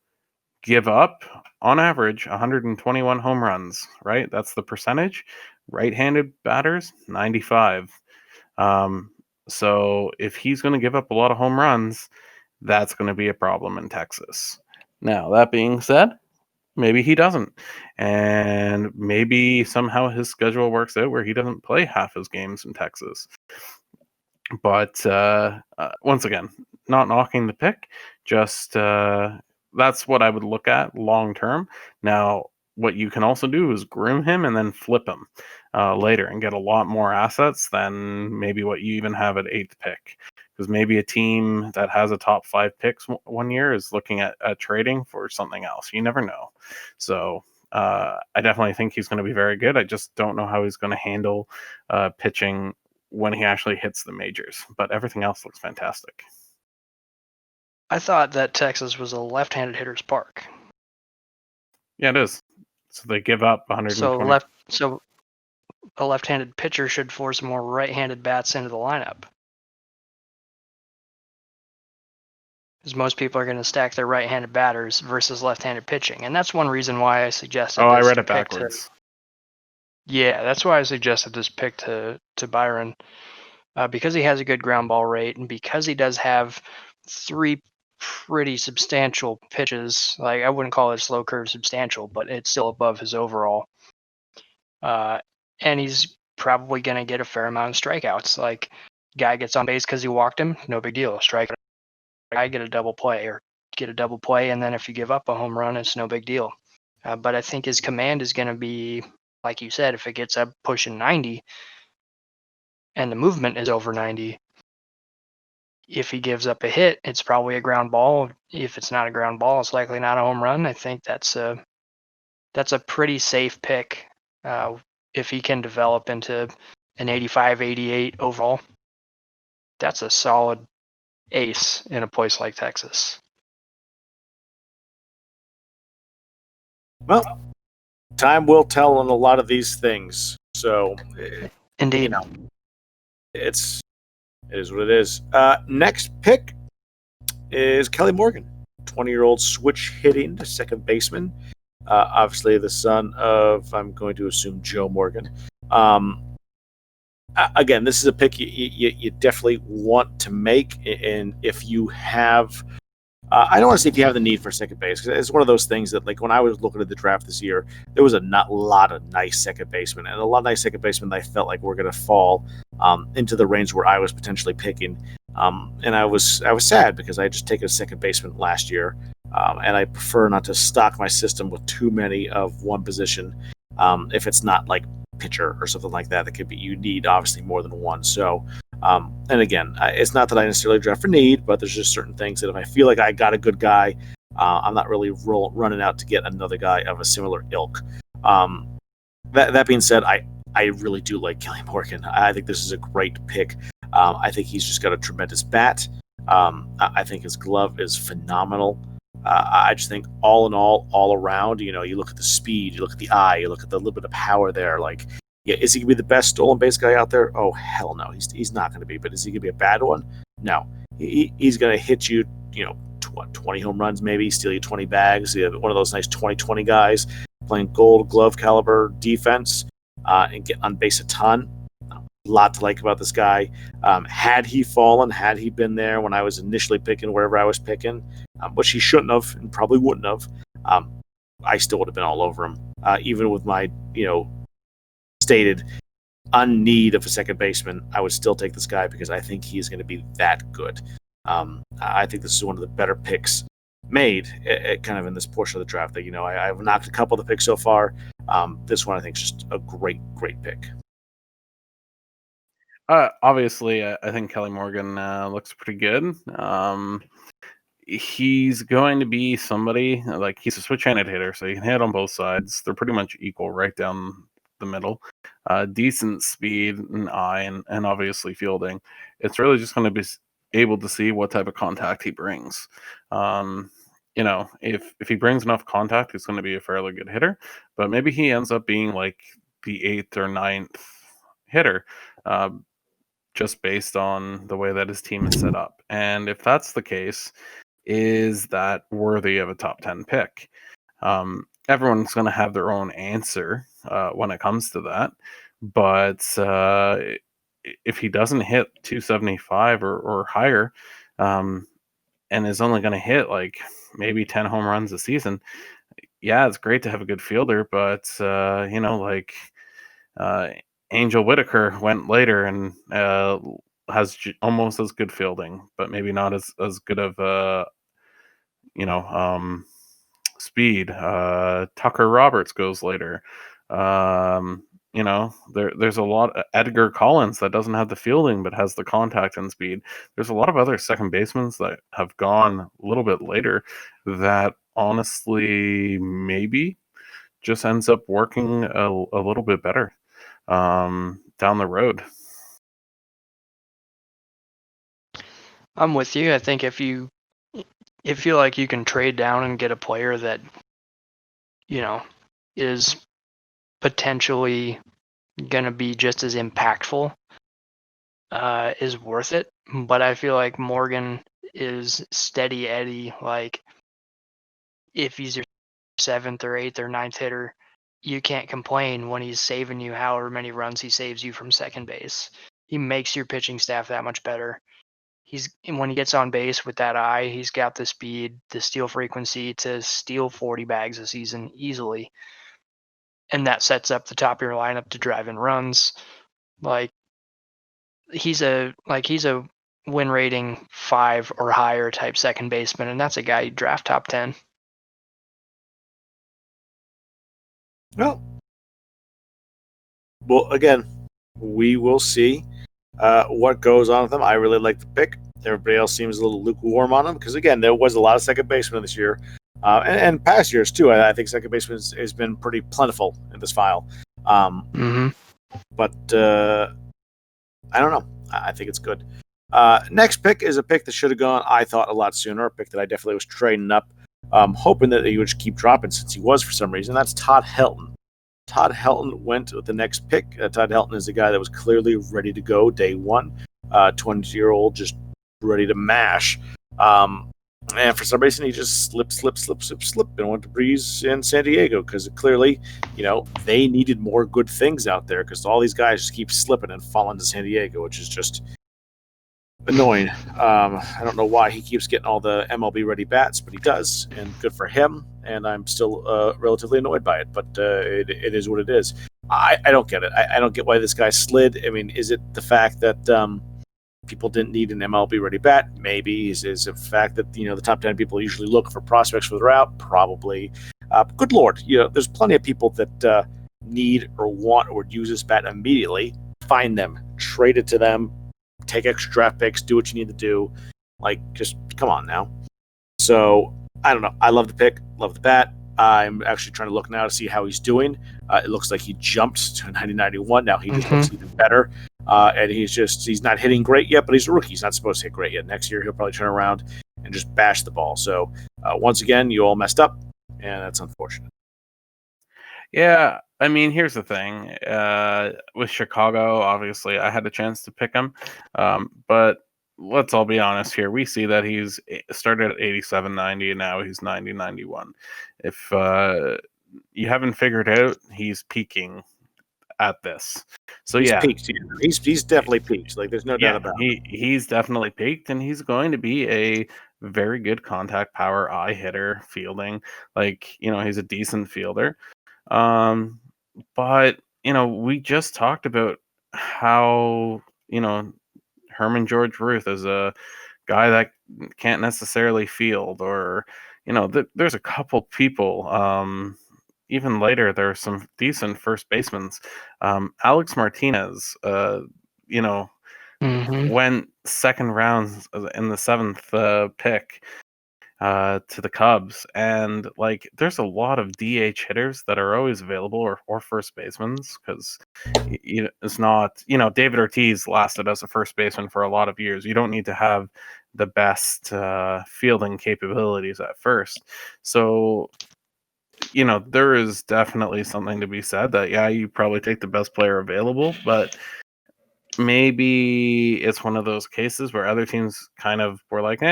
give up, on average, 121 home runs, right? That's the percentage. Right-handed batters, 95. So if he's going to give up a lot of home runs, that's going to be a problem in Texas. Now, that being said, maybe he doesn't. And maybe somehow his schedule works out where he doesn't play half his games in Texas. But once again, not knocking the pick, just that's what I would look at long term. Now, what you can also do is groom him and then flip him later and get a lot more assets than maybe what you even have at 8th pick. Because maybe a team that has a top 5 picks one year is looking at trading for something else. You never know. So I definitely think he's going to be very good. I just don't know how he's going to handle pitching when he actually hits the majors. But everything else looks fantastic. I thought that Texas was a left-handed hitter's park. Yeah, it is. So they give up 120. So a left-handed pitcher should force more right-handed bats into the lineup. Because most people are going to stack their right-handed batters versus left-handed pitching, and that's one reason why I suggested. I read it backwards. Yeah, that's why I suggested this pick to Byron, because he has a good ground ball rate, and because he does have 3 pretty substantial pitches. Like, I wouldn't call it slow curve substantial, but it's still above his overall. And he's probably going to get a fair amount of strikeouts. Like, guy gets on base because he walked him, no big deal. Strike guy, get a double play, and then if you give up a home run, it's no big deal. But I think his command is going to be, like you said, if it gets up pushing 90 and the movement is over 90, if he gives up a hit, it's probably a ground ball. If it's not a ground ball, it's likely not a home run. I think that's a pretty safe pick if he can develop into an 85, 88 overall. That's a solid ace in a place like Texas. Well, time will tell on a lot of these things. So, indeed, it is what it is. Next pick is Kelly Morgan, 20-year-old switch hitting to second baseman. Obviously, the son of, I'm going to assume, Joe Morgan. Again, this is a pick you definitely want to make, and if you have, I don't want to say if you have the need for second base, because it's one of those things that, like, when I was looking at the draft this year, there was a lot of nice second basemen, and a lot of nice second basemen that I felt like were going to fall into the range where I was potentially picking. And I was sad because I had just taken a second baseman last year, and I prefer not to stock my system with too many of one position. If it's not like pitcher or something like that, you need obviously more than one. So, and again, it's not that I necessarily draft for need, but there's just certain things that if I feel like I got a good guy, I'm not really running out to get another guy of a similar ilk. That being said, I really do like Kelly Morgan. I think this is a great pick. I think he's just got a tremendous bat. I think his glove is phenomenal. I just think all in all around, you look at the speed, you look at the eye, you look at the little bit of power there. Like, yeah, is he gonna be the best stolen base guy out there? Oh hell no, he's not gonna be. But is he gonna be a bad one? No, he's gonna hit you, 20 home runs maybe, steal you 20 bags. One of those nice 20-20 guys playing Gold Glove caliber defense and get on base a ton. A lot to like about this guy. Had he fallen, had he been there when I was initially picking wherever I was picking, which he shouldn't have and probably wouldn't have, I still would have been all over him, even with my stated unneed of a second baseman. I would still take this guy because I think he's going to be that good. I think this is one of the better picks made kind of in this portion of the draft. That I've knocked a couple of the picks so far. This one I think is just a great pick. Obviously, I think Kelly Morgan looks pretty good. He's going to be somebody like he's a switch-handed hitter, so he can hit on both sides. They're pretty much equal right down the middle. Decent speed and eye, and obviously fielding. It's really just going to be able to see what type of contact he brings. If he brings enough contact, he's going to be a fairly good hitter. But maybe he ends up being like the 8th or 9th hitter. Just based on the way that his team is set up. And if that's the case, is that worthy of a top 10 pick? Everyone's going to have their own answer when it comes to that. But if he doesn't hit 275 or higher, and is only going to hit like maybe 10 home runs a season, yeah, it's great to have a good fielder, but Angel Whitaker went later and has almost as good fielding, but maybe not as good of speed. Tucker Roberts goes later. There's a lot. Edgar Collins that doesn't have the fielding but has the contact and speed. There's a lot of other second basemen that have gone a little bit later that honestly maybe just ends up working a little bit better down the road. I'm with you. I think if you feel like you can trade down and get a player that is potentially gonna be just as impactful, is worth it. But I feel like Morgan is steady Eddie. Like, if he's your 7th or 8th or 9th hitter, you can't complain when he's saving you however many runs he saves you from second base. He makes your pitching staff that much better. When he gets on base with that eye, he's got the speed, the steal frequency to steal 40 bags a season easily. And that sets up the top of your lineup to drive in runs. Like, he's a win rating 5 or higher type second baseman, and that's a guy you draft top 10. Well, again, we will see what goes on with them. I really like the pick. Everybody else seems a little lukewarm on him because, again, there was a lot of second basemen this year, and past years too. I think second baseman has been pretty plentiful in this file. But I don't know. I think it's good. Next pick is a pick that should have gone, I thought, a lot sooner. A pick that I definitely was trading up, hoping that he would just keep dropping since he was for some reason. That's Todd Helton. Todd Helton went with the next pick. Todd Helton is a guy that was clearly ready to go day one. 20-year-old, just ready to mash. And for some reason, he just slipped, and went to Breeze in San Diego because clearly, they needed more good things out there because all these guys just keep slipping and falling to San Diego, which is just annoying. I don't know why he keeps getting all the MLB ready bats, but he does, and good for him. And I'm still relatively annoyed by it, but it is what it is. I don't get it. I don't get why this guy slid. I mean, is it the fact that people didn't need an MLB ready bat? Maybe. Is it the fact that the top 10 people usually look for prospects further out? Probably. Good lord, there's plenty of people that need or want or would use this bat immediately. Find them, trade it to them, take extra draft picks, do what you need to do. Like, just come on now. So I don't know. I love the pick, love the bat. I'm actually trying to look now to see how he's doing. It looks like he jumped to 90-91. Now he just looks even better. And he's not hitting great yet, but he's a rookie. He's not supposed to hit great yet. Next year, he'll probably turn around and just bash the ball. So once again, you all messed up, and that's unfortunate. Yeah, I mean, here's the thing. With Chicago, obviously, I had a chance to pick him, but let's all be honest here. We see that he's started at 87-90, and now he's 90-91. If you haven't figured out, he's peaking at this. So He's yeah, peaked. He's definitely peaked. Like, there's no doubt about it. he's definitely peaked, and he's going to be a very good contact power eye hitter, fielding. Like, he's a decent fielder. But we just talked about how Herman George Ruth is a guy that can't necessarily field, or there's a couple people. Even later, there are some decent first basemen. Alex Martinez, went second round in the seventh pick to the Cubs, and like there's a lot of DH hitters that are always available, or first basemen, because it's not David Ortiz lasted as a first baseman for a lot of years. You don't need to have the best fielding capabilities at first. So there is definitely something to be said that you probably take the best player available, but maybe it's one of those cases where other teams kind of were like,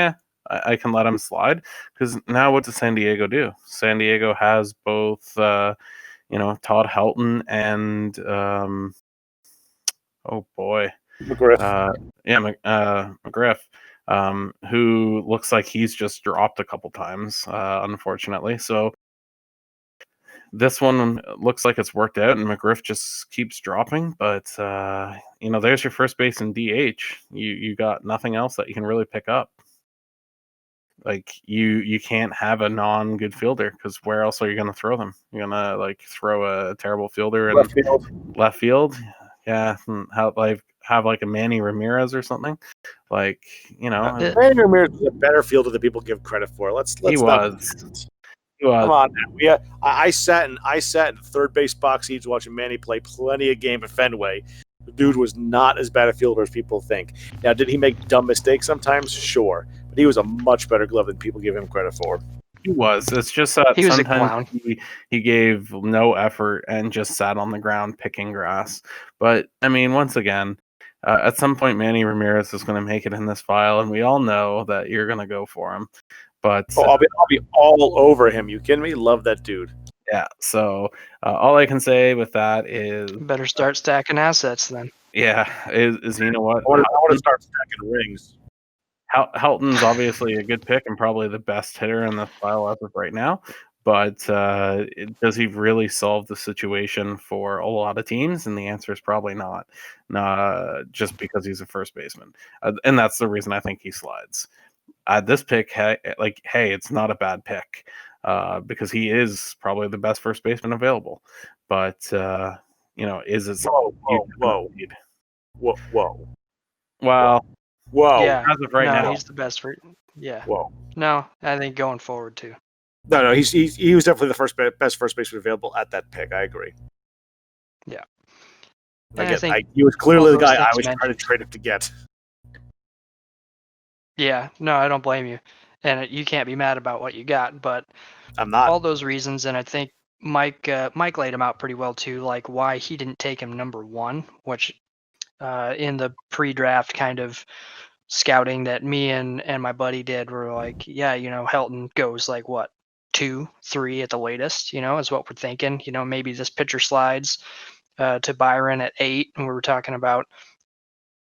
I can let him slide, because now what does San Diego do? San Diego has both, Todd Helton and oh boy, McGriff. McGriff, who looks like he's just dropped a couple times, unfortunately. So this one looks like it's worked out, and McGriff just keeps dropping. But there's your first base in DH. You got nothing else that you can really pick up. Like you can't have a non-good fielder, because where else are you going to throw them? You're gonna throw a terrible fielder in left field? Yeah, have like a Manny Ramirez or something. Like Manny Ramirez is a better fielder than people give credit for. Let's he not. was. Come on now. Yeah, I sat in third base box seats watching Manny play plenty of game at Fenway. The dude was not as bad a fielder as people think. Now, did he make dumb mistakes sometimes? Sure. But he was a much better glove than people give him credit for. He was. It's just that He was a sometimes clown. he gave no effort and just sat on the ground picking grass. But I mean, once again, at some point, Manny Ramirez is going to make it in this file, and we all know that you're going to go for him. But I'll be all over him. You kidding me? Love that dude. yeah. So all I can say with that is Better start stacking assets then. yeah, is you know what? I want to start stacking rings. Helton's obviously a good pick and probably the best hitter in this file as of right now. But does he really solve the situation for a lot of teams? And the answer is probably not. Just because he's a first baseman, and that's the reason I think he slides. This pick, hey, it's not a bad pick, because he is probably the best first baseman available. But is it? Whoa. Well, yeah, as of right now, he's the best for. Yeah. Whoa. No, I think going forward too. No, he was definitely the best first baseman available at that pick. I agree. Yeah. Again, he was clearly the guy I was trying to trade him to get. Yeah, no, I don't blame you, and you can't be mad about what you got. But I'm not. All those reasons, and I think Mike laid him out pretty well too, like why he didn't take him number one, which in the pre-draft kind of scouting that me and my buddy did, were like, yeah, Helton goes like what, 2, 3 at the latest, is what we're thinking. Maybe this pitcher slides to Byron at 8, and we were talking about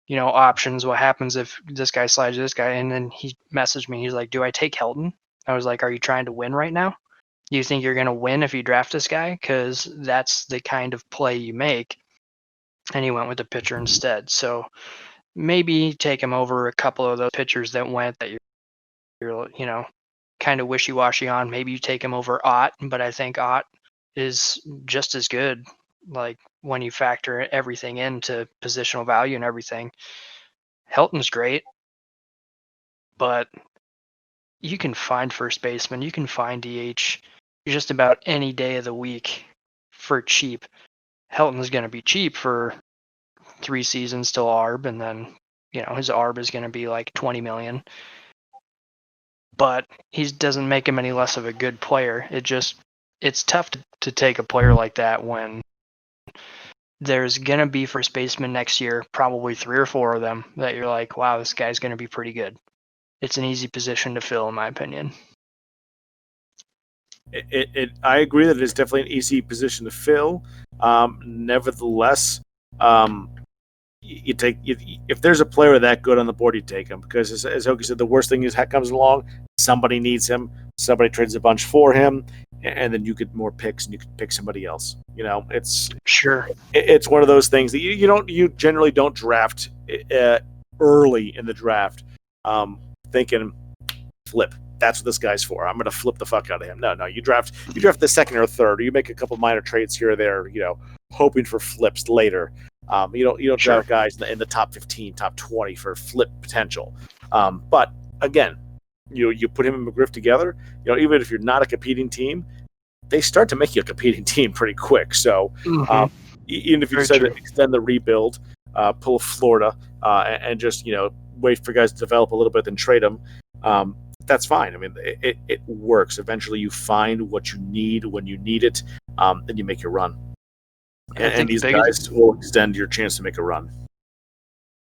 options. What happens if this guy slides to this guy? And then he messaged me. He's like, do I take Helton? I was like, are you trying to win right now? You think you're going to win if you draft this guy? Because that's the kind of play you make. And he went with the pitcher instead. So maybe take him over a couple of those pitchers that went that you're kind of wishy-washy on. Maybe you take him over Ott, but I think Ott is just as good. Like when you factor everything into positional value and everything, Helton's great, but you can find first baseman, you can find DH just about any day of the week for cheap. Helton's going to be cheap for 3 seasons till ARB, and then his ARB is going to be like 20 million. But he doesn't make him any less of a good player. It's tough to take a player like that when there's going to be first baseman next year, probably 3 or 4 of them, that you're like, wow, this guy's going to be pretty good. It's an easy position to fill, in my opinion. I agree that it's definitely an easy position to fill. Nevertheless, if there's a player that good on the board, you take him, because as Hokey said, the worst thing is comes along, somebody needs him, somebody trades a bunch for him, and then you get more picks and you can pick somebody else. It's sure. It's one of those things that you generally don't draft early in the draft, thinking flip. That's what this guy's for. I'm going to flip the fuck out of him. No, you draft the second or third, or you make a couple minor trades here or there, hoping for flips later. You don't Sure. draft guys in the top 15, top 20 for flip potential. But again, you put him and McGriff together. Even if you're not a competing team, they start to make you a competing team pretty quick. So even if you decide to extend the rebuild, pull Florida, and just wait for guys to develop a little bit, then trade them. That's fine. I mean, it works. Eventually, you find what you need when you need it, and you make your run. And these guys will extend your chance to make a run.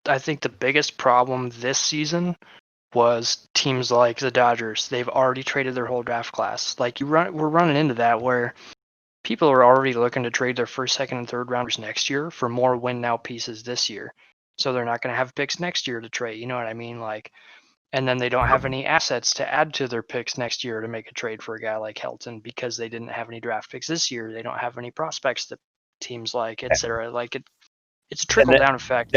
I think the biggest problem this season was teams like the Dodgers. They've already traded their whole draft class. Like we're running into that where people are already looking to trade their first, second, and third rounders next year for more win now pieces this year. So they're not going to have picks next year to trade. You know what I mean? And then they don't have any assets to add to their picks next year to make a trade for a guy like Helton because they didn't have any draft picks this year. They don't have any prospects that teams like, etc. It's a trickle down effect.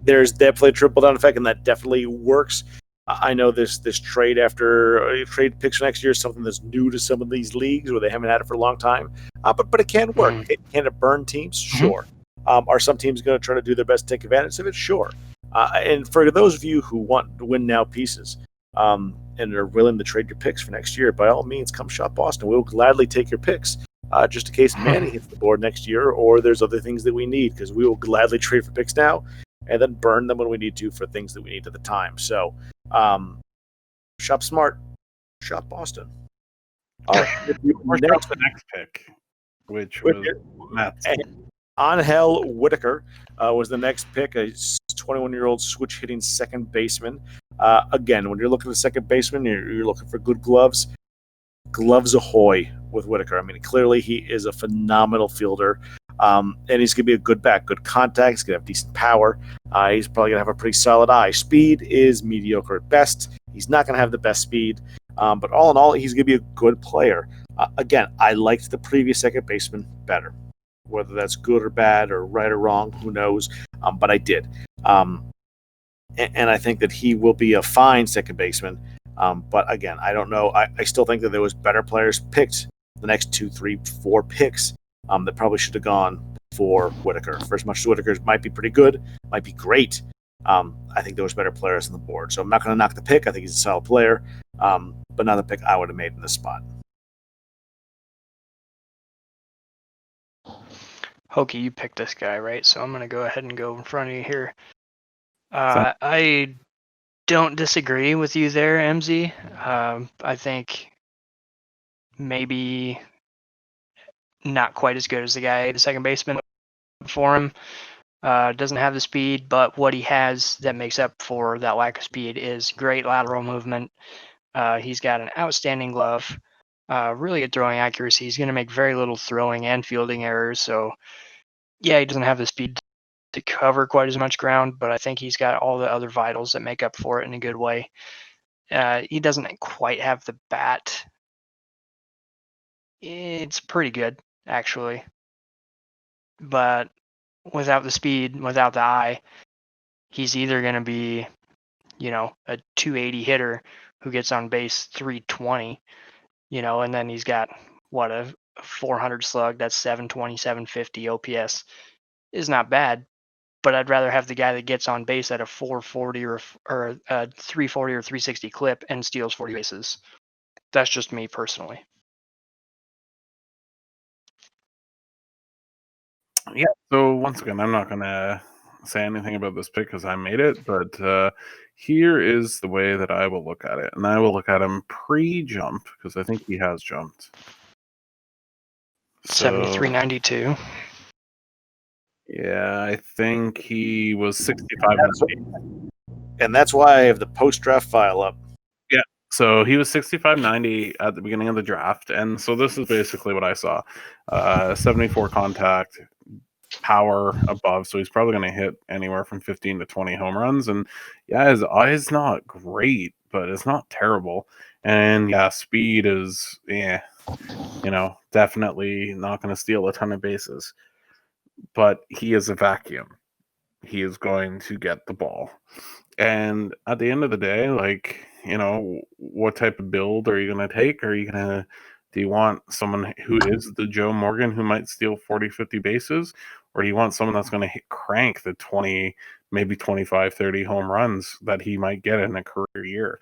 There's definitely a trickle down effect, and that definitely works. I know this trade trade picks for next year is something that's new to some of these leagues where they haven't had it for a long time. But it can work. Can it burn teams? Sure. Are some teams going to try to do their best to take advantage of it? Sure. And for those of you who want win now pieces and are willing to trade your picks for next year, by all means, come shop Boston. We'll gladly take your picks. Just in case Manny hits the board next year, or there's other things that we need, because we will gladly trade for picks now and then burn them when we need to for things that we need at the time. So, shop smart, shop Boston. All right, next the next pick, which was Matt's. Angel Whitaker was the next pick, a 21-year-old switch hitting second baseman. Again, when you're looking at second baseman, you're looking for good gloves. Gloves ahoy with Whitaker. I mean, clearly he is a phenomenal fielder, and he's going to be a good bat, good contact. He's going to have decent power. He's probably going to have a pretty solid eye. Speed is mediocre at best. He's not going to have the best speed, but all in all, he's going to be a good player. Again, I liked the previous second baseman better. Whether that's good or bad or right or wrong, who knows? But I did. And I think that he will be a fine second baseman. But again, I don't know. I still think that there was better players picked the next 2, 3, 4 picks that probably should have gone for Whitaker. For as much as Whitaker might be pretty good, might be great, I think there was better players on the board. So I'm not going to knock the pick. I think he's a solid player, but not the pick I would have made in this spot. Hokey, you picked this guy, right? So I'm going to go ahead and go in front of you here. I don't disagree with you there, Mzy. I think maybe not quite as good as the second baseman for him. Doesn't have the speed, but what he has that makes up for that lack of speed is great lateral movement. He's got an outstanding glove, really good throwing accuracy. He's going to make very little throwing and fielding errors. So, yeah, he doesn't have the speed to cover quite as much ground, but I think he's got all the other vitals that make up for it in a good way. He doesn't quite have the bat It's pretty good, actually. But without the speed, without the eye, he's either going to be, a 280 hitter who gets on base 320, and then he's got a 400 slug, that's 720, 750 OPS is not bad, but I'd rather have the guy that gets on base at a 440 or a 340 or 360 clip and steals 40 bases. That's just me personally. Yeah. So once again, I'm not gonna say anything about this pick because I made it, but here is the way that I will look at it, and I will look at him pre-jump because I think he has jumped. 73.92. Yeah, I think he was 65. And that's why I have the post-draft file up. Yeah. So he was 65.90 at the beginning of the draft, and so this is basically what I saw: 74 contact, power above, so he's probably going to hit anywhere from 15 to 20 home runs. And yeah, his eye's not great, but it's not terrible. And yeah, speed is definitely not going to steal a ton of bases, but he is a vacuum. He is going to get the ball. And at the end of the day, what type of build are you going to take? Do you want someone who is the Joe Morgan who might steal 40, 50 bases? Or do you want someone that's going to crank the 20, maybe 25, 30 home runs that he might get in a career year?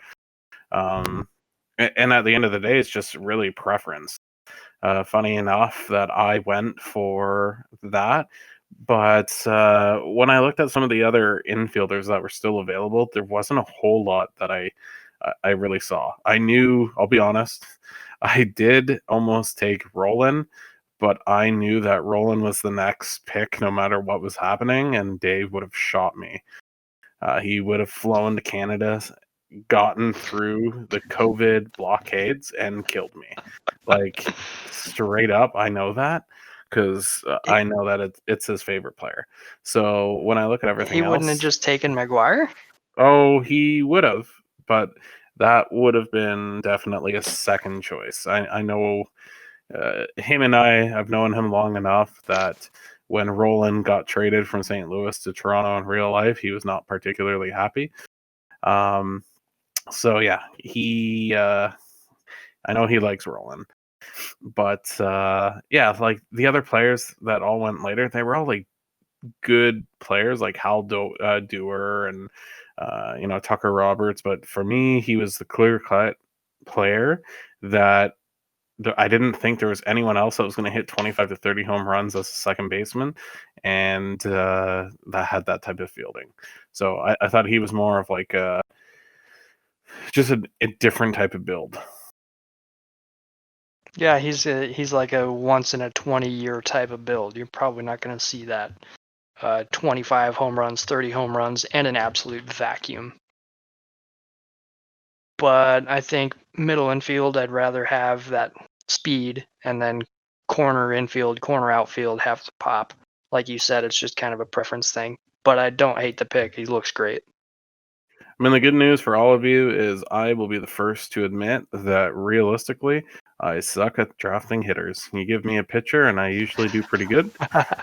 And at the end of the day, it's just really preference. Funny enough that I went for that. But when I looked at some of the other infielders that were still available, there wasn't a whole lot that I really saw. I knew, I'll be honest, I did almost take Roland, but I knew that Roland was the next pick no matter what was happening, and Dave would have shot me. He would have flown to Canada, gotten through the COVID blockades, and killed me. Like, straight up, I know that because I know that it's his favorite player. So when I look at everything He wouldn't have else, just taken McGuire? oh, he would have, but that would have been definitely a second choice. I know him and I've known him long enough that when Roland got traded from St. Louis to Toronto in real life, he was not particularly happy. So yeah, I know he likes Roland. But yeah, like the other players that all went later, they were all like good players, like Hal Dewar and Tucker Roberts. But for me, he was the clear cut player that I didn't think there was anyone else that was going to hit 25 to 30 home runs as a second baseman, and that had that type of fielding. So I thought he was more of like just a different type of build. Yeah, he's like a once in a 20-year type of build. You're probably not going to see that. 25 home runs, 30 home runs, and an absolute vacuum. But I think middle infield, I'd rather have that speed, and then corner infield, corner outfield have to pop. Like you said, it's just kind of a preference thing. But I don't hate the pick. He looks great. I mean, the good news for all of you is I will be the first to admit that realistically, I suck at drafting hitters. You give me a pitcher, and I usually do pretty good.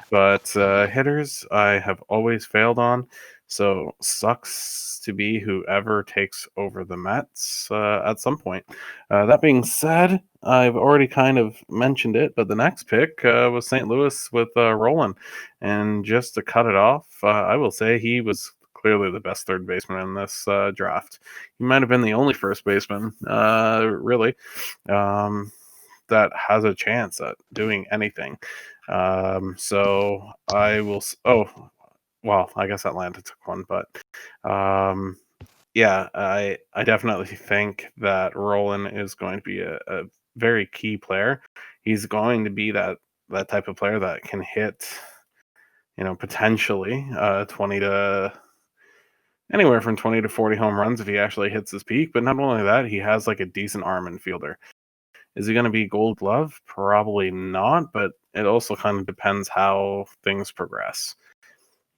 But hitters, I have always failed on. So sucks to be whoever takes over the Mets at some point. That being said, I've already kind of mentioned it, but the next pick was St. Louis with Roland. And just to cut it off, I will say he was clearly the best third baseman in this draft. He might have been the only first baseman, really, that has a chance at doing anything. So I will. Oh, well, I guess Atlanta took one, but yeah, I definitely think that Roland is going to be a very key player. He's going to be that type of player that can hit, potentially 20 to anywhere from 20 to 40 home runs if he actually hits his peak. But not only that, he has like a decent arm and fielder. Is he going to be Gold Glove? Probably not, but it also kind of depends how things progress.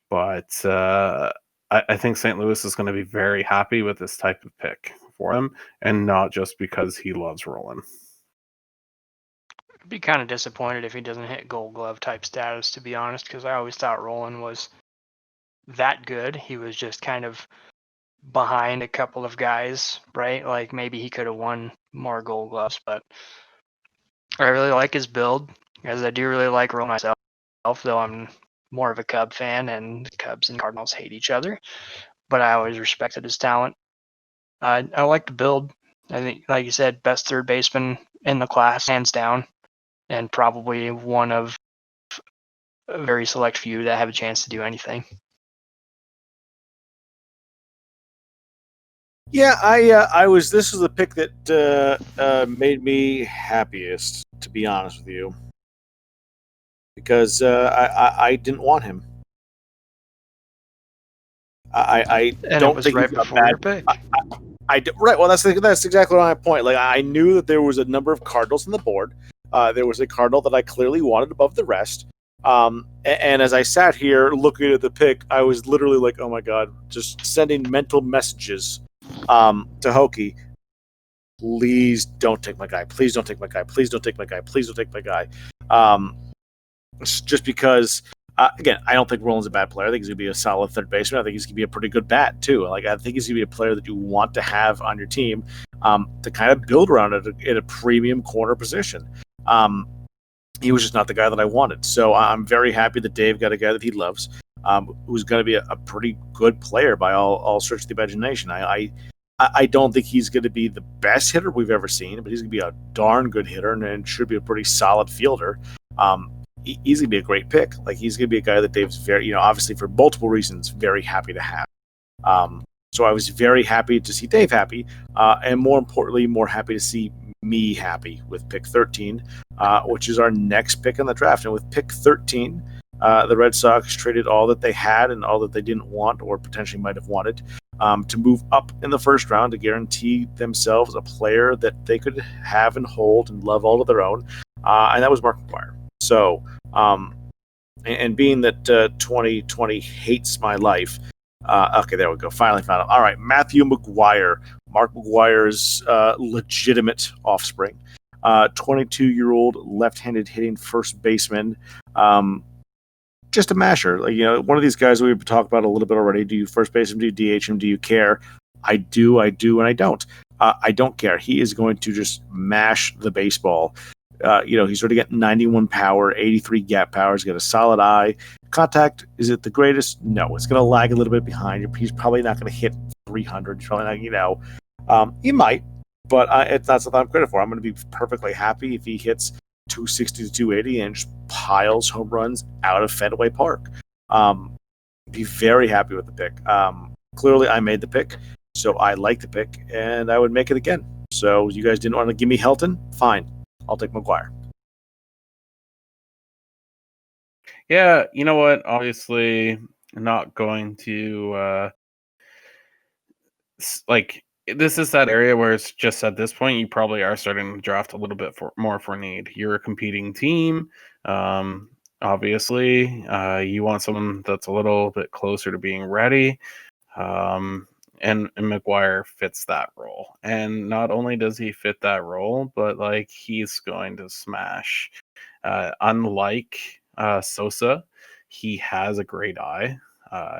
But I think St. Louis is going to be very happy with this type of pick for him, and not just because he loves Roland. I'd be kind of disappointed if he doesn't hit Gold Glove type status, to be honest, because I always thought Roland was that good. He was just kind of behind a couple of guys, right? Like maybe he could have won more Gold Gloves, but I really like his build, as I do really like Roland myself, though I'm more of a Cub fan, and Cubs and Cardinals hate each other. But I always respected his talent. I like the build. I think, like you said, best third baseman in the class, hands down, and probably one of a very select few that have a chance to do anything. Yeah, I was. This was the pick that made me happiest, to be honest with you, because I didn't want him. I And don't it was think right he's got before your bad. pick. Right. Well, that's exactly my point. Like I knew that there was a number of Cardinals on the board. There was a Cardinal that I clearly wanted above the rest. And as I sat here looking at the pick, I was literally like, "Oh my god!" Just sending mental messages to Hokey. Please don't take my guy. Please don't take my guy. Please don't take my guy. Please don't take my guy. Just because, again, I don't think Roland's a bad player. I think he's going to be a solid third baseman. I think he's going to be a pretty good bat, too. Like, I think he's going to be a player that you want to have on your team to kind of build around at a premium corner position. He was just not the guy that I wanted. So I'm very happy that Dave got a guy that he loves, who's going to be a pretty good player by all stretch of the imagination. I don't think he's going to be the best hitter we've ever seen, but he's going to be a darn good hitter and should be a pretty solid fielder. He's going to be a great pick. Like he's going to be a guy that Dave's very, obviously for multiple reasons, very happy to have. So I was very happy to see Dave happy, and more importantly, more happy to see me happy with pick 13, which is our next pick in the draft. And with pick 13, the Red Sox traded all that they had and all that they didn't want or potentially might have wanted to move up in the first round to guarantee themselves a player that they could have and hold and love all of their own, and that was Mark McGwire. So, and being that 2020 hates my life, okay, there we go. Finally found it. All right, Matthew McGwire, Mark McGwire's legitimate offspring, 22-year-old left-handed hitting first baseman. Just a masher. Like, one of these guys we've talked about a little bit already. Do you first base him? Do you DH him? Do you care? I do, and I don't. I don't care. He is going to just mash the baseball. He's already got 91 power, 83 gap power. He's got a solid eye. Contact, is it the greatest? No, it's going to lag a little bit behind. He's probably not going to hit 300. He's probably not, he might, but it's not something I'm critical for. I'm going to be perfectly happy if he hits 260 to 280 and just piles home runs out of Fenway Park. Be very happy with the pick. Clearly, I made the pick, so I like the pick, and I would make it again. So you guys didn't want to give me Helton? Fine. I'll take McGwire. Yeah, you know what? Obviously, not going to this is that area where it's just at this point you probably are starting to draft a little bit more for need. You're a competing team. Obviously, you want someone that's a little bit closer to being ready. And McGwire fits that role. And not only does he fit that role, but like he's going to smash. Unlike Sosa, he has a great eye.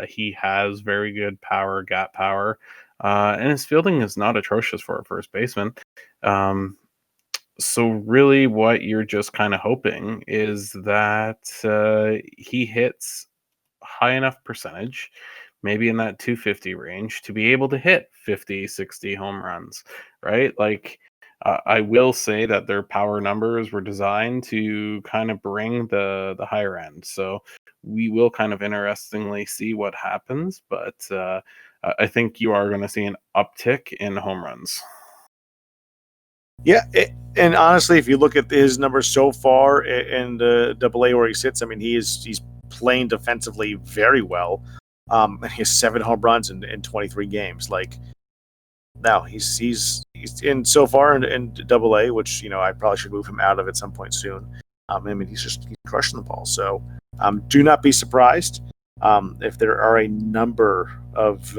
He has very good power, gap power, and his fielding is not atrocious for a first baseman. So really what you're just kind of hoping is that he hits high enough percentage, maybe in that 250 range, to be able to hit 50, 60 home runs, right? Like, I will say that their power numbers were designed to kind of bring the higher end. So we will kind of interestingly see what happens, but I think you are going to see an uptick in home runs. Yeah, and honestly, if you look at his numbers so far in the AA where he sits, I mean, he's playing defensively very well. He has 7 home runs in 23 games. Like, now he's in so far in AA, which I probably should move him out of at some point soon. I mean, he's crushing the ball. So do not be surprised if there are a number of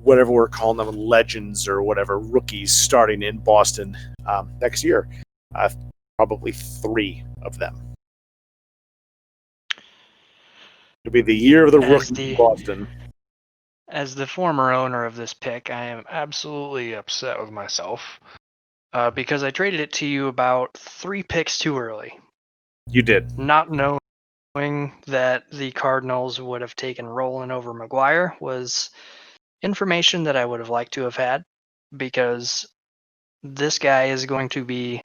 whatever we're calling them, legends or whatever, rookies starting in Boston next year. probably 3 of them. It'll be the year of the rookie in Boston. As the former owner of this pick, I am absolutely upset with myself because I traded it to you about 3 picks too early. You did. Not knowing that the Cardinals would have taken Roland over McGuire was information that I would have liked to have had, because this guy is going to be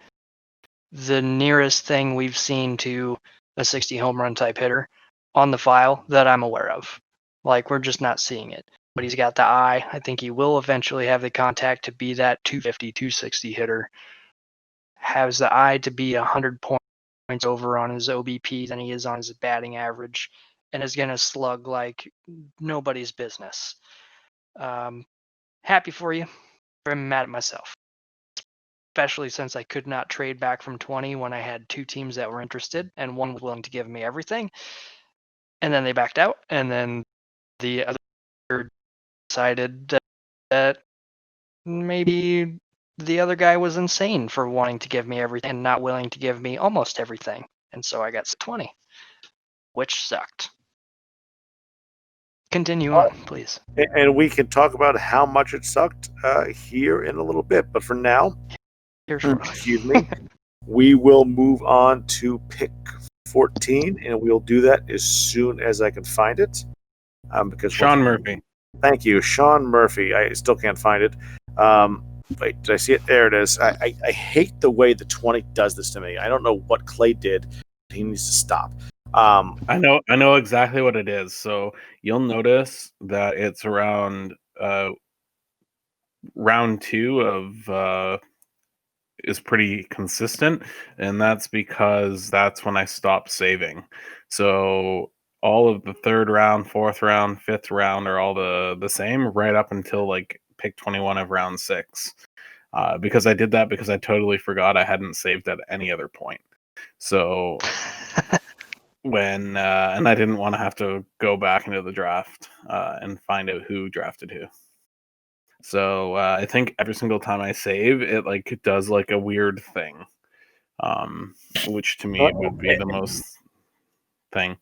the nearest thing we've seen to a 60 home run type hitter on the file that I'm aware of. Like, we're just not seeing it. But he's got the eye. I think he will eventually have the contact to be that 250, 260 hitter. Has the eye to be 100 points over on his OBP than he is on his batting average, and is going to slug like nobody's business. Happy for you. Very mad at myself, especially since I could not trade back from 20 when I had 2 teams that were interested and one was willing to give me everything. And then they backed out, and then the other decided that maybe the other guy was insane for wanting to give me everything and not willing to give me almost everything. And so I got 20, which sucked. Continue on, please. And we can talk about how much it sucked here in a little bit. But for now, excuse me, we will move on to pick 14, and we'll do that as soon as I can find it. Because Sean Murphy. Thank you, Sean Murphy. I still can't find it. Wait, did I see it? There it is. I hate the way the 20 does this to me. I don't know what Clay did. He needs to stop. I know exactly what it is. So you'll notice that it's around round 2 of is pretty consistent, and that's because that's when I stopped saving. So all of the 3rd round, 4th round, 5th round are all the same right up until like pick 21 of round 6. Because I did that because I totally forgot I hadn't saved at any other point. So when and I didn't want to have to go back into the draft and find out who drafted who. So I think every single time I save, it does like a weird thing, which to me would be the most thing.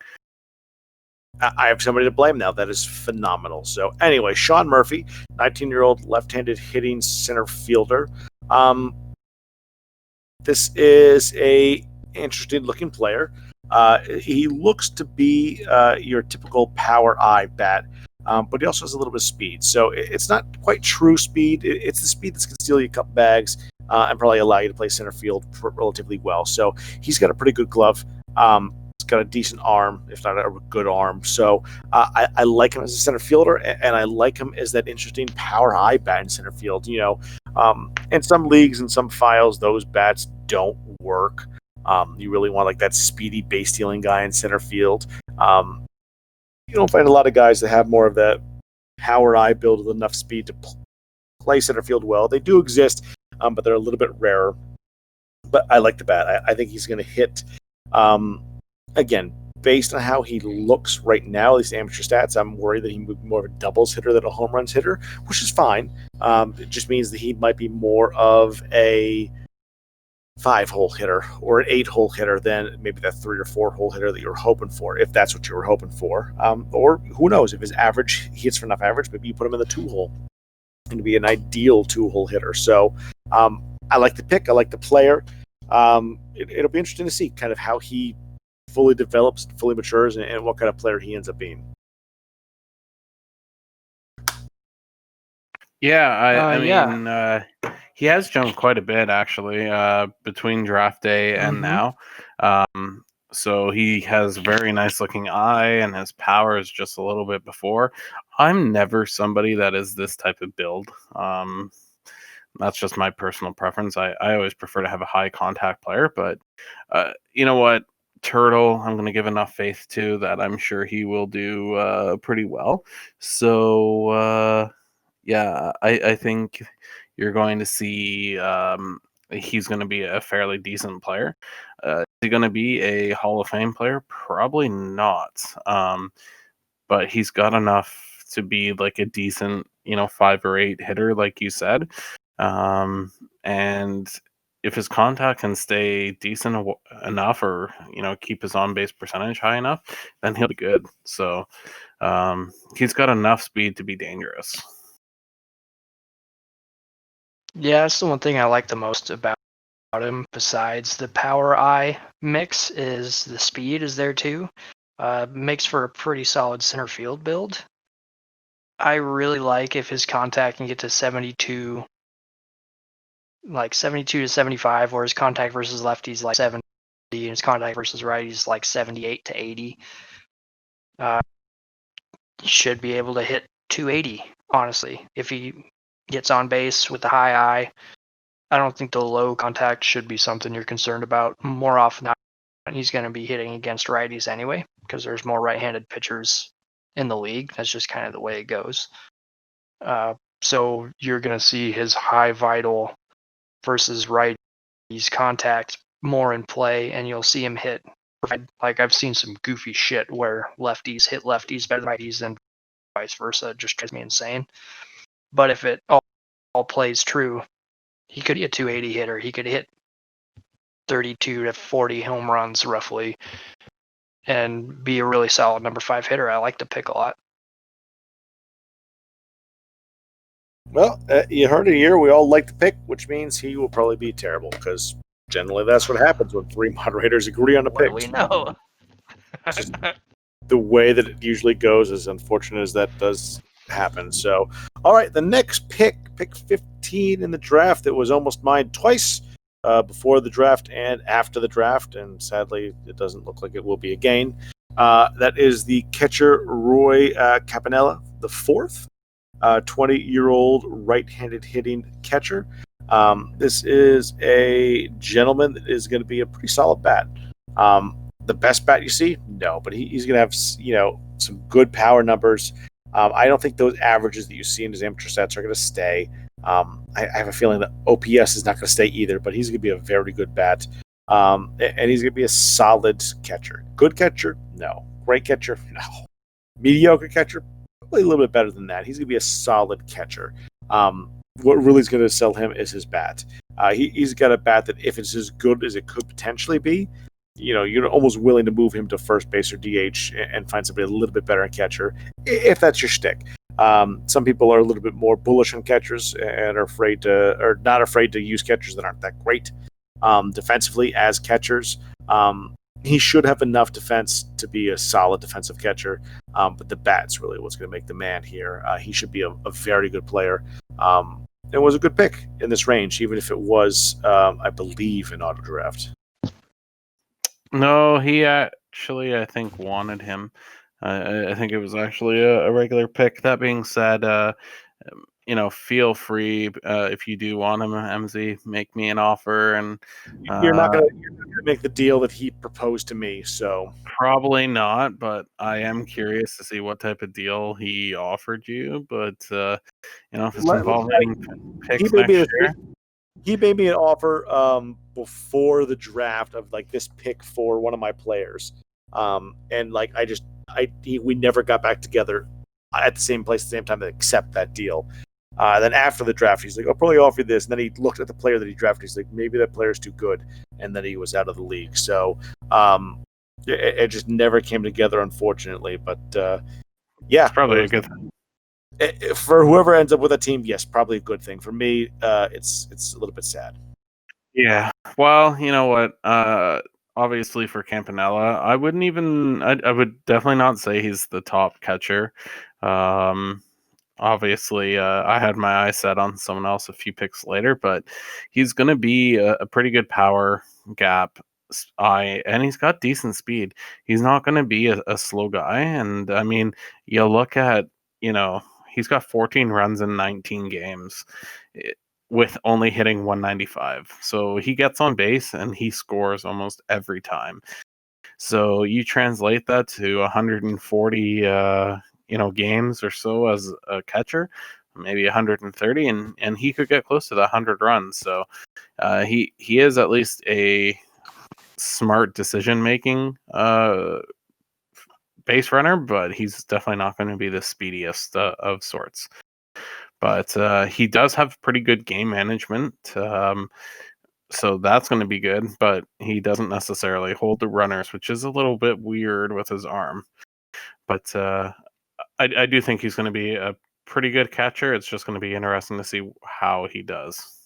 I have somebody to blame now. That is phenomenal. So anyway, Sean Murphy, 19-year-old left-handed hitting center fielder. This is a interesting looking player. He looks to be your typical power eye bat, but he also has a little bit of speed. So it's not quite true speed. It's the speed that's going to steal you a couple bags and probably allow you to play center field relatively well. So he's got a pretty good glove. He's got a decent arm, if not a good arm. So I like him as a center fielder, and I like him as that interesting power eye bat in center field. You know, in some leagues and some files, those bats don't work. You really want like that speedy base stealing guy in center field. You don't find a lot of guys that have more of that power eye build with enough speed to play center field well. They do exist, but they're a little bit rarer. But I like the bat. I think he's going to hit. Again, based on how he looks right now, at least amateur stats, I'm worried that he would be more of a doubles hitter than a home runs hitter, which is fine. It just means that he might be more of a 5-hole hitter or an 8-hole hitter than maybe that 3 or 4-hole hitter that you were hoping for, if that's what you were hoping for. Or who knows, if his average, he hits for enough average, maybe you put him in the 2-hole and be an ideal 2-hole hitter. So I like the pick. I like the player. It'll be interesting to see kind of how he fully develops, fully matures, and what kind of player he ends up being. Yeah, I mean, he has jumped quite a bit actually between draft day and now. So he has a very nice looking eye, and his power is just a little bit before. I'm never somebody that is this type of build. That's just my personal preference. I always prefer to have a high contact player, but you know what? Turtle, I'm going to give enough faith to that I'm sure he will do pretty well. So yeah, I think you're going to see he's going to be a fairly decent player. Is he going to be a Hall of Fame player? Probably not. But he's got enough to be like a decent, 5 or 8 hitter, like you said. And if his contact can stay decent enough, or keep his on base percentage high enough, then he'll be good. So he's got enough speed to be dangerous. Yeah, that's the one thing I like the most about him, besides the power eye mix, is the speed is there too. Makes for a pretty solid center field build. I really like if his contact can get to 72, like 72 to 75, or his contact versus lefties like 70, and his contact versus righties like 78 to 80. He should be able to hit 280, honestly, if he gets on base with the high eye. I don't think the low contact should be something you're concerned about. More often than not, he's going to be hitting against righties anyway, because there's more right-handed pitchers in the league. That's just kind of the way it goes. So you're going to see his high vital versus righties contact more in play, and you'll see him hit. Like, I've seen some goofy shit where lefties hit lefties better than righties, and vice versa. It just drives me insane. But if it all plays true, he could be a 280 hitter. He could hit 32 to 40 home runs roughly and be a really solid number 5 hitter. I like the pick a lot. Well, you heard it here. We all like the pick, which means he will probably be terrible, because generally that's what happens when 3 moderators agree on a pick. What do we know? Just the way that it usually goes, as unfortunate as that does happen. So, all right, the next pick 15 in the draft, that was almost mine twice, before the draft and after the draft, and sadly it doesn't look like it will be again. That is the catcher Roy Campanella, the fourth, 20-year-old right-handed hitting catcher. This is a gentleman that is going to be a pretty solid bat. The best bat you see? No, but he's going to have some good power numbers. I don't think those averages that you see in his amateur stats are going to stay. I have a feeling that OPS is not going to stay either, but he's going to be a very good bat. And he's going to be a solid catcher. Good catcher? No. Great catcher? No. Mediocre catcher? Probably a little bit better than that. He's going to be a solid catcher. What really is going to sell him is his bat. He's got a bat that, if it's as good as it could potentially be, you're almost willing to move him to first base or DH and find somebody a little bit better at catcher, if that's your shtick. Some people are a little bit more bullish on catchers and are not afraid to use catchers that aren't that great defensively as catchers. He should have enough defense to be a solid defensive catcher, but the bat's really what's going to make the man here. He should be a very good player. It was a good pick in this range, even if it was, I believe, an auto draft. No, he actually, I think, wanted him. I think it was actually a regular pick. That being said, feel free, if you do want him, Mzy, make me an offer. And you're not gonna make the deal that he proposed to me, so probably not. But I am curious to see what type of deal he offered you. But if it's involving picks next year. He made me an offer before the draft of like this pick for one of my players, and like we never got back together at the same place at the same time to accept that deal. Then after the draft, he's like, "I'll probably offer you this," and then he looked at the player that he drafted. He's like, "Maybe that player's too good," and then he was out of the league. So it just never came together, unfortunately. But yeah, it's probably a good thing. For whoever ends up with a team, yes, probably a good thing. For me, it's a little bit sad. Yeah. Well, you know what? Obviously for Campanella, I would definitely not say he's the top catcher. Obviously, I had my eye set on someone else a few picks later, but he's going to be a pretty good power gap eye, and he's got decent speed. He's not going to be a slow guy. And I mean, you look at, he's got 14 runs in 19 games with only hitting 195. So he gets on base and he scores almost every time. So you translate that to 140 games or so as a catcher, maybe 130, and he could get close to the 100 runs. So he is at least a smart decision making base runner, but he's definitely not going to be the speediest of sorts. But he does have pretty good game management. So that's going to be good, but he doesn't necessarily hold the runners, which is a little bit weird with his arm. But I do think he's going to be a pretty good catcher. It's just going to be interesting to see how he does.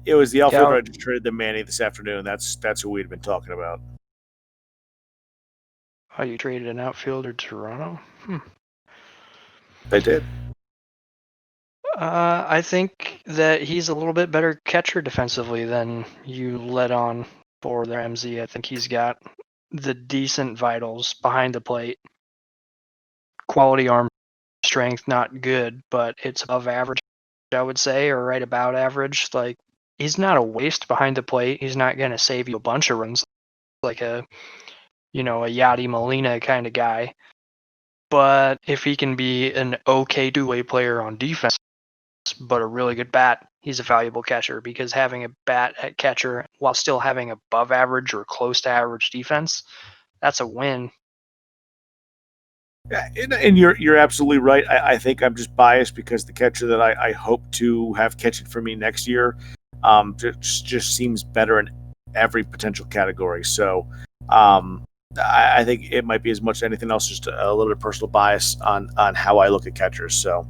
It was the outfielder Yeah. I just traded to Manny this afternoon. That's who we'd been talking about. Oh, you traded an outfielder to Toronto? I did. I think that he's a little bit better catcher defensively than you let on for their MZ. I think he's got the decent vitals behind the plate. Quality arm strength, not good, but it's above average, I would say, or right about average. Like, he's not a waste behind the plate. He's not going to save you a bunch of runs like a Yadi Molina kind of guy. But if he can be an okay two-way player on defense, but a really good bat, he's a valuable catcher, because having a bat at catcher while still having above average or close to average defense, that's a win. Yeah, and you're absolutely right. I think I'm just biased because the catcher that I hope to have catching for me next year just seems better in every potential category. So I think it might be as much as anything else, just a little bit of personal bias on how I look at catchers. So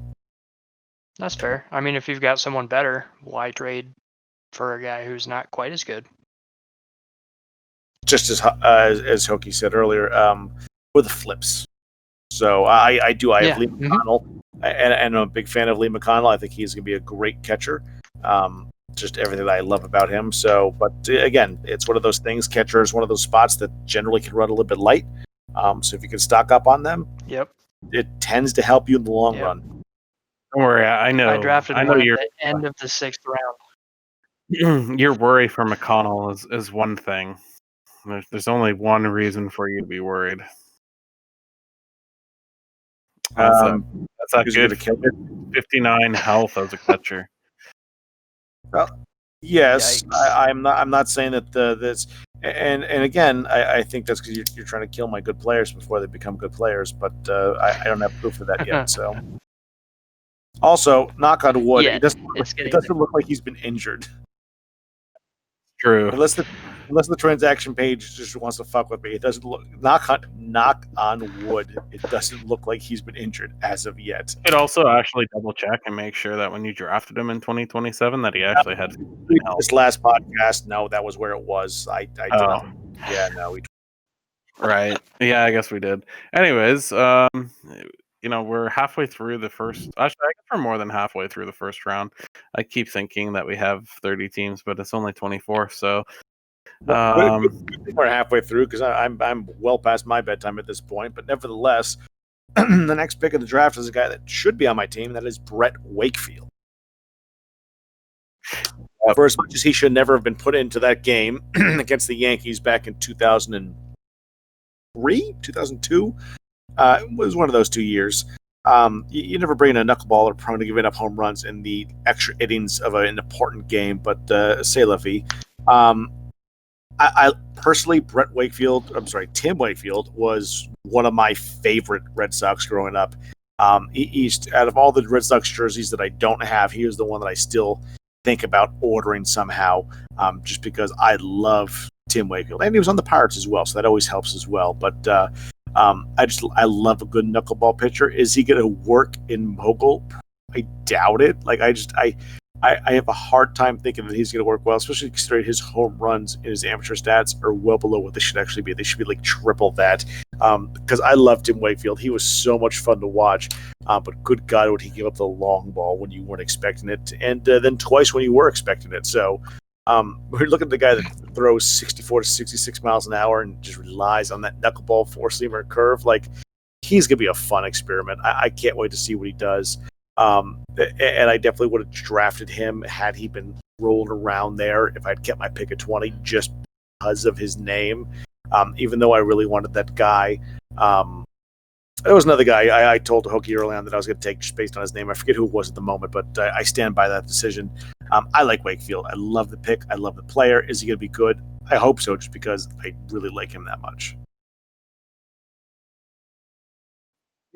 That's fair. I mean, if you've got someone better, why trade for a guy who's not quite as good? just as Hokey said earlier, with the flips. So I have Lee McConnell, and I'm a big fan of Lee McConnell. I think he's going to be a great catcher. Just everything that I love about him. So, but again, it's one of those things. Catcher is one of those spots that generally can run a little bit light. So if you can stock up on them, it tends to help you in the long run. Don't worry, I know. I drafted one at the end of the 6th round. Your worry for McConnell is one thing. There's only one reason for you to be worried. That's that good 59 health as a catcher. Well, yes, I'm not saying that this, and again, I think that's because you're trying to kill my good players before they become good players, but I don't have proof of that yet. So, also, knock on wood, it doesn't look like he's been injured. True. Unless the transaction page just wants to fuck with me, it doesn't look. Knock on wood, it doesn't look like he's been injured as of yet. You could also actually double check and make sure that when you drafted him in 2027 that he actually had this last podcast. No, that was where it was. I did not. Yeah, no, we. Right. Yeah, I guess we did. Anyways, we're halfway through the first. Actually, I guess we're more than halfway through the first round. I keep thinking that we have 30 teams, but it's only 24. So we're halfway through because I'm well past my bedtime at this point. But nevertheless, the next pick of the draft is a guy that should be on my team. That is Brett Wakefield. For as much as he should never have been put into that game against the Yankees back in 2003, 2002, it was one of those 2 years. You never bring in a knuckleballer prone to giving up home runs in the extra innings of an important game, but c'est la vie. I personally, Tim Wakefield was one of my favorite Red Sox growing up. He's out of all the Red Sox jerseys that I don't have, he is the one that I still think about ordering somehow, just because I love Tim Wakefield, and he was on the Pirates as well, so that always helps as well. But I love a good knuckleball pitcher. Is he going to work in Hochul? I doubt it. Like I have a hard time thinking that he's going to work well, especially considering his home runs and his amateur stats are well below what they should actually be. They should be like triple that. Because I loved Tim Wakefield. He was so much fun to watch. But good God, would he give up the long ball when you weren't expecting it, and then twice when you were expecting it. So we're looking at the guy that throws 64 to 66 miles an hour and just relies on that knuckleball four-seamer curve. Like, he's going to be a fun experiment. I can't wait to see what he does. And I definitely would have drafted him had he been rolling around there if I'd kept my pick at 20 just because of his name. Even though I really wanted that guy. There was another guy I told Hokey early on that I was going to take just based on his name. I forget who it was at the moment, but I stand by that decision. I like Wakefield. I love the pick. I love the player. Is he going to be good? I hope so, just because I really like him that much.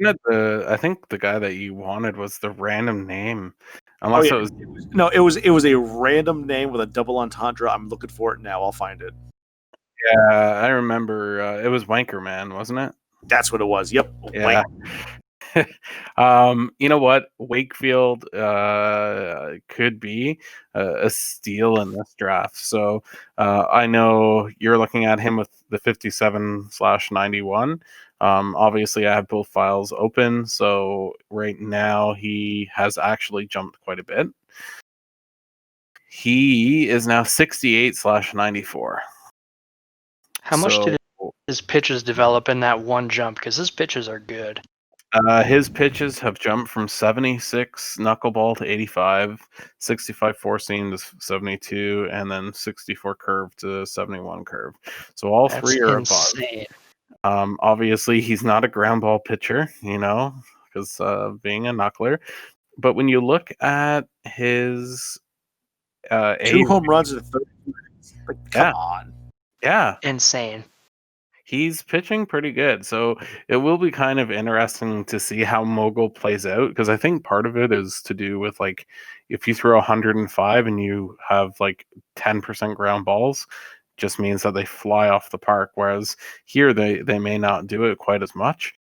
I think the guy that you wanted was the random name Unless it was. No, it was a random name with a double entendre. I'm looking for it now. I'll find it. Yeah, I remember. It was Wanker Man, wasn't it? That's what it was. Yep. Yeah. You know what? Wakefield could be a steal in this draft. So I know you're looking at him with the 57/91. Obviously, I have both files open. So right now, he has actually jumped quite a bit. He is now 68/94. How much did his pitches develop in that one jump? Because his pitches are good. His pitches have jumped from 76 knuckleball to 85, 65 four seam to 72, and then 64 curve to 71 curve. So all That's three are insane. above. Obviously, he's not a ground ball pitcher, because being a knuckler. But when you look at his 2 home runs in 30 minutes. Come on. Yeah. Insane. He's pitching pretty good. So it will be kind of interesting to see how Mogul plays out, because I think part of it is to do with, like, if you throw 105 and you have like 10% ground balls, just means that they fly off the park. Whereas here they may not do it quite as much.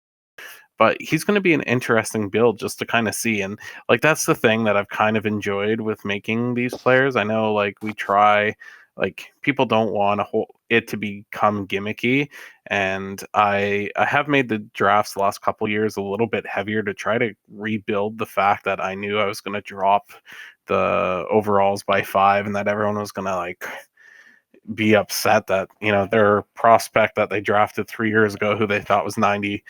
But he's going to be an interesting build just to kind of see. And like, that's the thing that I've kind of enjoyed with making these players. I know, like, we try, like, people don't want it to become gimmicky, and I have made the drafts the last couple years a little bit heavier to try to rebuild the fact that I knew I was going to drop the overalls by 5, and that everyone was going to, like, be upset that their prospect that they drafted 3 years ago, who they thought was 90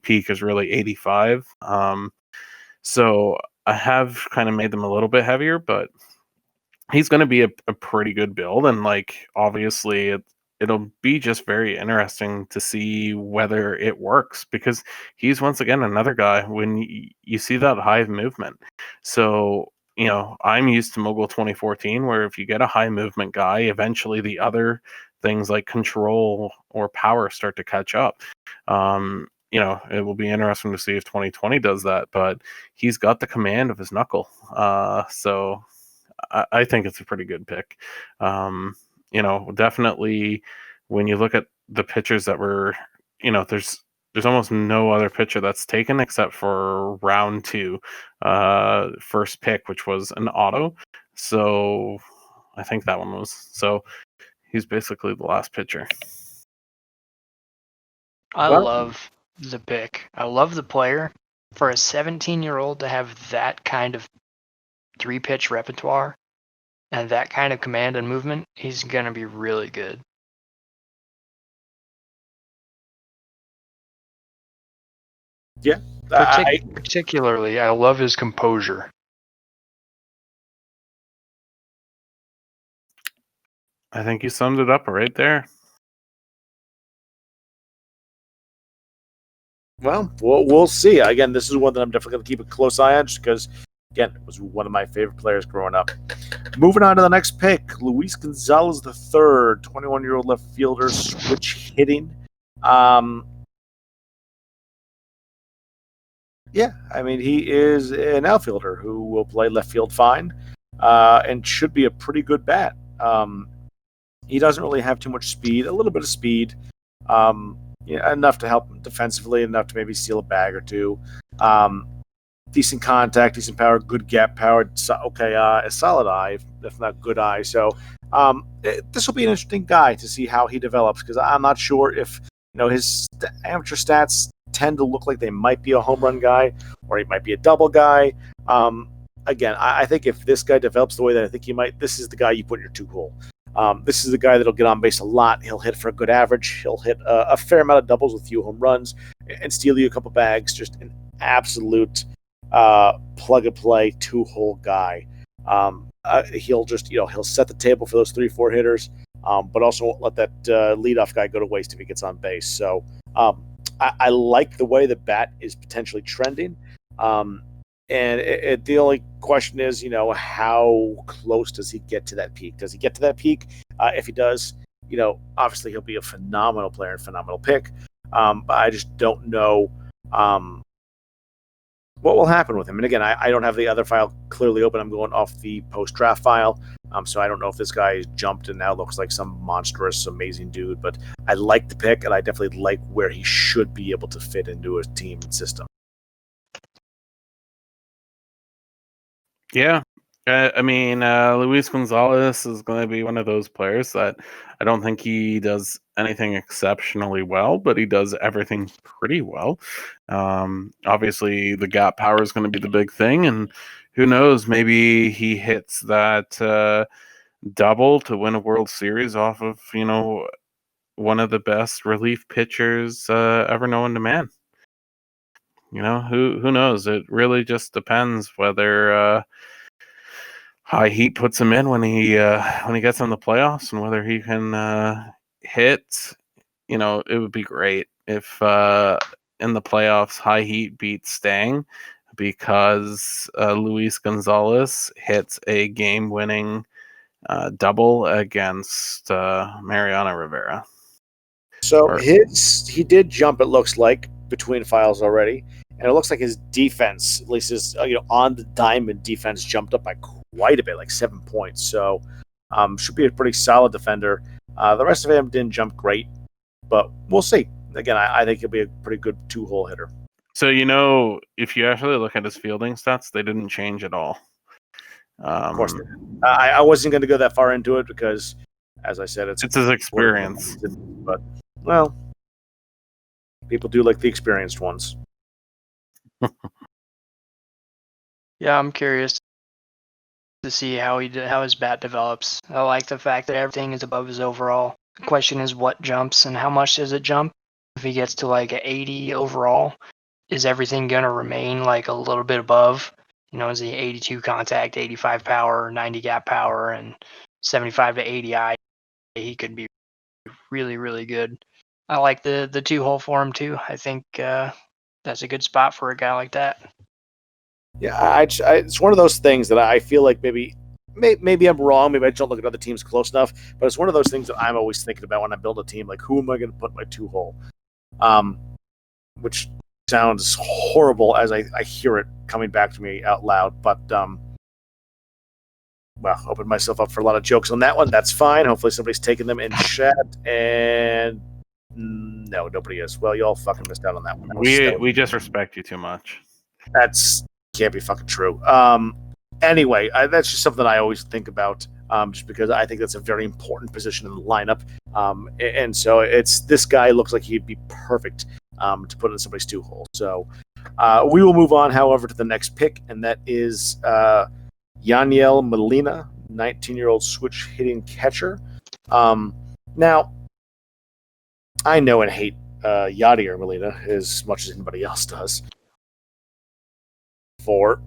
peak, is really 85. So I have kind of made them a little bit heavier, but he's going to be a pretty good build, and, like, obviously it'll be just very interesting to see whether it works, because he's once again another guy when you see that high movement. So I'm used to Mogul 2014, where if you get a high movement guy, eventually the other things like control or power start to catch up. It will be interesting to see if 2020 does that, but he's got the command of his knuckle. So I think it's a pretty good pick. Definitely when you look at the pitchers that were, there's almost no other pitcher that's taken except for round 2, first pick, which was an auto. So I think that one was. So he's basically the last pitcher. I love the pick. I love the player. For a 17-year-old to have that kind of 3-pitch repertoire and that kind of command and movement, he's going to be really good. Yeah. Particularly, I love his composure. I think you summed it up right there. Well, we'll see. Again, this is one that I'm definitely going to keep a close eye on, just because, again, it was one of my favorite players growing up. Moving on to the next pick, Luis Gonzalez III, 21-year-old left fielder, switch hitting. Yeah, I mean, he is an outfielder who will play left field fine, and should be a pretty good bat. He doesn't really have too much speed, a little bit of speed. Enough to help him defensively, enough to maybe steal a bag or two. Decent contact, decent power, good gap power. A solid eye, if not good eye. So this will be an interesting guy to see how he develops, because I'm not sure if his amateur stats tend to look like they might be a home run guy, or he might be a double guy. Again, I think if this guy develops the way that I think he might, this is the guy you put in your 2 hole. This is the guy that'll get on base a lot. He'll hit for a good average. He'll hit a fair amount of doubles with few home runs and steal you a couple bags. Just an absolute plug-and-play 2-hole guy. He'll just, he'll set the table for those 3-4 hitters, but also won't let that leadoff guy go to waste if he gets on base. So I like the way the bat is potentially trending. And the only question is, how close does he get to that peak? Does he get to that peak? If he does, obviously he'll be a phenomenal player and phenomenal pick. But I just don't know what will happen with him. And again, I don't have the other file clearly open. I'm going off the post-draft file. So I don't know if this guy jumped and now looks like some monstrous, amazing dude. But I like the pick, and I definitely like where he should be able to fit into a team and system. Yeah. I mean, Luis Gonzalez is going to be one of those players that I don't think he does anything exceptionally well, but he does everything pretty well. Obviously, the gap power is going to be the big thing, and who knows, maybe he hits that double to win a World Series off of, one of the best relief pitchers ever known to man. Who knows? It really just depends whether high heat puts him in when he gets in the playoffs, and whether he can hit. It would be great if in the playoffs high heat beats Stang, because Luis Gonzalez hits a game-winning double against Mariano Rivera. So he did jump, it looks like, between files already, and it looks like his defense, at least his on the diamond defense, jumped up by quite a bit, like 7 points. So should be a pretty solid defender. The rest of him didn't jump great, but we'll see. Again, I think he'll be a pretty good 2-hole hitter. So if you actually look at his fielding stats, they didn't change at all. Of course, they did. I wasn't going to go that far into it because, as I said, it's his experience. But well, people do like the experienced ones. Yeah, I'm curious to see how his bat develops. I like the fact that everything is above his overall. The question is what jumps and how much does it jump? If he gets to like an 80 overall, is everything going to remain like a little bit above? Is he 82 contact, 85 power, 90 gap power, and 75 to 80 eye? He could be really, really good. I like the 2-hole for him too. I think that's a good spot for a guy like that. Yeah, it's one of those things that I feel like maybe I'm wrong. Maybe I don't look at other teams close enough. But it's one of those things that I'm always thinking about when I build a team. Like, who am I going to put in my 2-hole? Which sounds horrible as I hear it coming back to me out loud. But well, opened myself up for a lot of jokes on that one. That's fine. Hopefully somebody's taking them in chat. And no, nobody is. Well, you all fucking missed out on that one. We just respect you too much. That's can't be fucking true. Anyway, that's just something I always think about, just because I think that's a very important position in the lineup. And so this guy looks like he'd be perfect to put in somebody's 2-hole. So we will move on, however, to the next pick, and that is Yaniel Molina, 19-year-old switch hitting catcher. Now, I know and hate Yadier Molina as much as anybody else does, for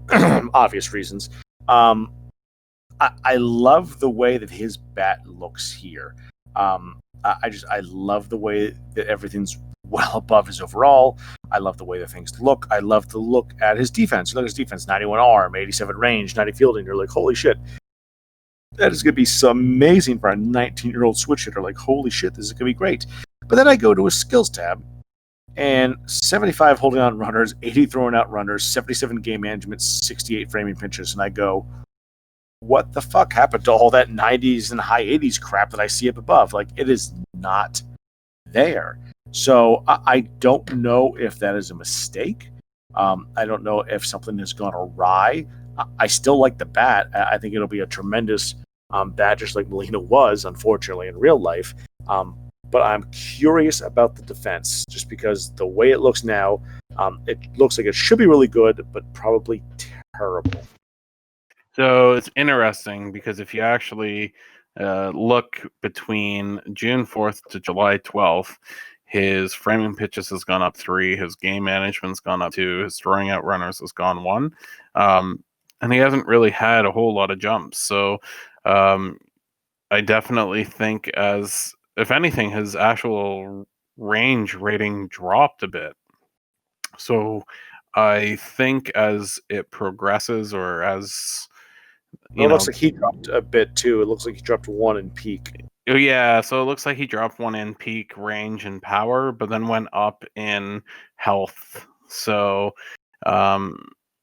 obvious reasons. I love the way that his bat looks here. I love the way that everything's well above his overall. I love the way that things look. I love to look at his defense. Look at his defense: 91 arm, 87 range, 90 fielding. You're like, holy shit, that is going to be so amazing for a 19-year-old switch hitter. Like, holy shit, this is going to be great. But then I go to his skills tab, and 75 holding on runners, 80 throwing out runners, 77 game management, 68 framing pitches, and I go, what the fuck happened to all that 90s and high 80s crap that I see up above? Like, it is not there. So I don't know if that is a mistake. I don't know if something has gone awry. I still like the bat. I think it'll be a tremendous bat, just like Molina was, unfortunately, in real life. But I'm curious about the defense, just because the way it looks now, it looks like it should be really good, but probably terrible. So it's interesting because if you actually look between June 4th to July 12th, his framing pitches has gone up 3, his game management's gone up 2, his throwing out runners has gone 1, and he hasn't really had a whole lot of jumps. So I definitely think, as if anything, his actual range rating dropped a bit. So I think as it progresses, or as it looks like he dropped a bit too. It looks like he dropped 1 in peak. Yeah, so it looks like he dropped 1 in peak, range, and power, but then went up in health. So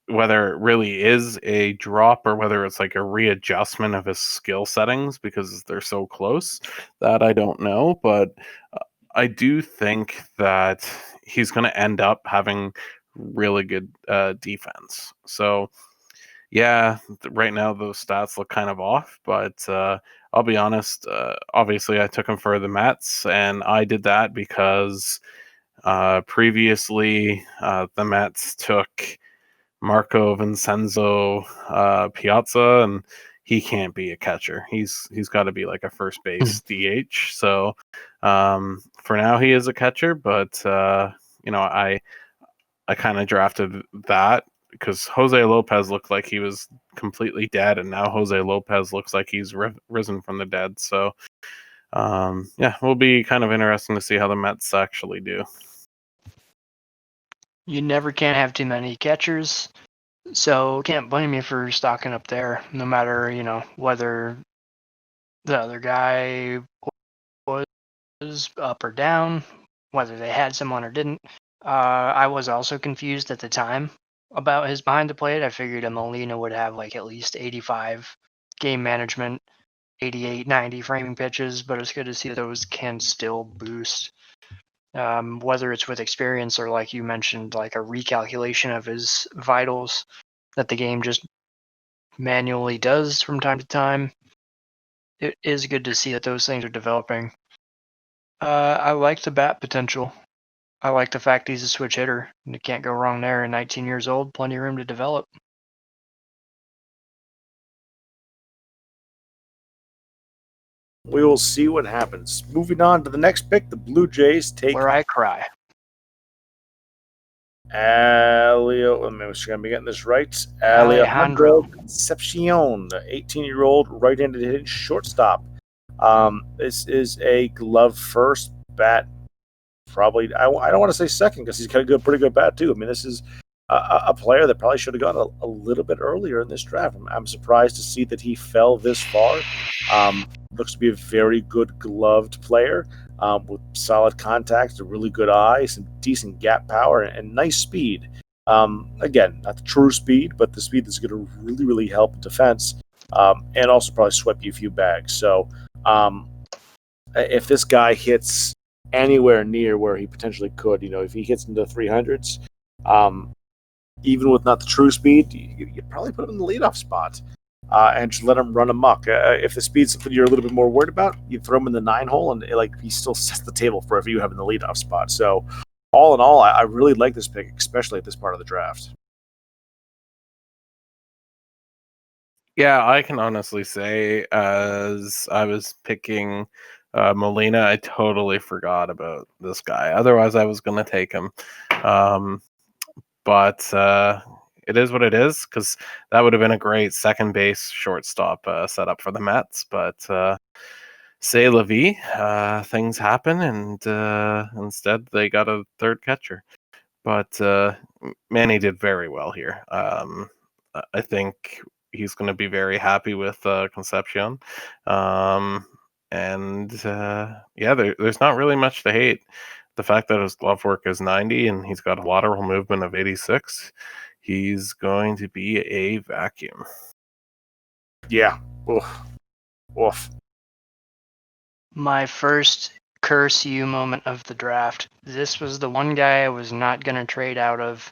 whether it really is a drop or whether it's like a readjustment of his skill settings because they're so close, that I don't know. But I do think that he's going to end up having really good defense. So, yeah, right now those stats look kind of off, but I'll be honest. Obviously, I took him for the Mets, and I did that because previously the Mets took Marco Vincenzo Piazza, and he can't be a catcher. He's got to be like a first base DH. So for now, he is a catcher, but I kind of drafted that because Jose Lopez looked like he was completely dead, and now Jose Lopez looks like he's risen from the dead. So yeah, it will be kind of interesting to see how the Mets actually do. You never can have too many catchers, so can't blame you for stocking up there, no matter, whether the other guy was up or down, whether they had someone or didn't. I was also confused at the time about his behind the plate. I figured a Molina would have like at least 85 game management, 88, 90 framing pitches, but it's good to see that those can still boost. Whether it's with experience or, like you mentioned, like a recalculation of his vitals that the game just manually does from time to time. It is good to see that those things are developing. I like the bat potential. I like the fact he's a switch hitter. You can't go wrong there. 19 years old, plenty of room to develop. We will see what happens. Moving on to the next pick, the Blue Jays take Where I cry. let me make sure I'm getting this right. Alejandro Concepcion, the 18-year-old right-handed hitting shortstop. This is a glove first bat. Probably, I don't want to say second because he's got a pretty good bat too. I mean, this is a player that probably should have gone a little bit earlier in this draft. I'm surprised to see that he fell this far. Looks to be a very good gloved player with solid contact, a really good eye, some decent gap power, and nice speed. Again, not the true speed, but the speed that's going to really, really help defense and also probably sweep you a few bags. So if this guy hits anywhere near where he potentially could, if he hits into the 300s, even with not the true speed, you'd probably put him in the leadoff spot and just let him run amok. If the speed's something you're a little bit more worried about, you throw him in the 9 hole, and he still sets the table for if you have in the leadoff spot. So, all in all, I really like this pick, especially at this part of the draft. Yeah, I can honestly say, as I was picking Molina, I totally forgot about this guy. Otherwise, I was going to take him. But it is what it is, because that would have been a great second base shortstop setup for the Mets. But c'est la vie, things happen, and instead they got a third catcher. But Manny did very well here. I think he's going to be very happy with Concepcion. And yeah, there's not really much to hate. The fact that his glove work is 90 and he's got a lateral movement of 86, he's going to be a vacuum. Yeah. Oof. Oof. My first curse you moment of the draft. This was the one guy I was not going to trade out of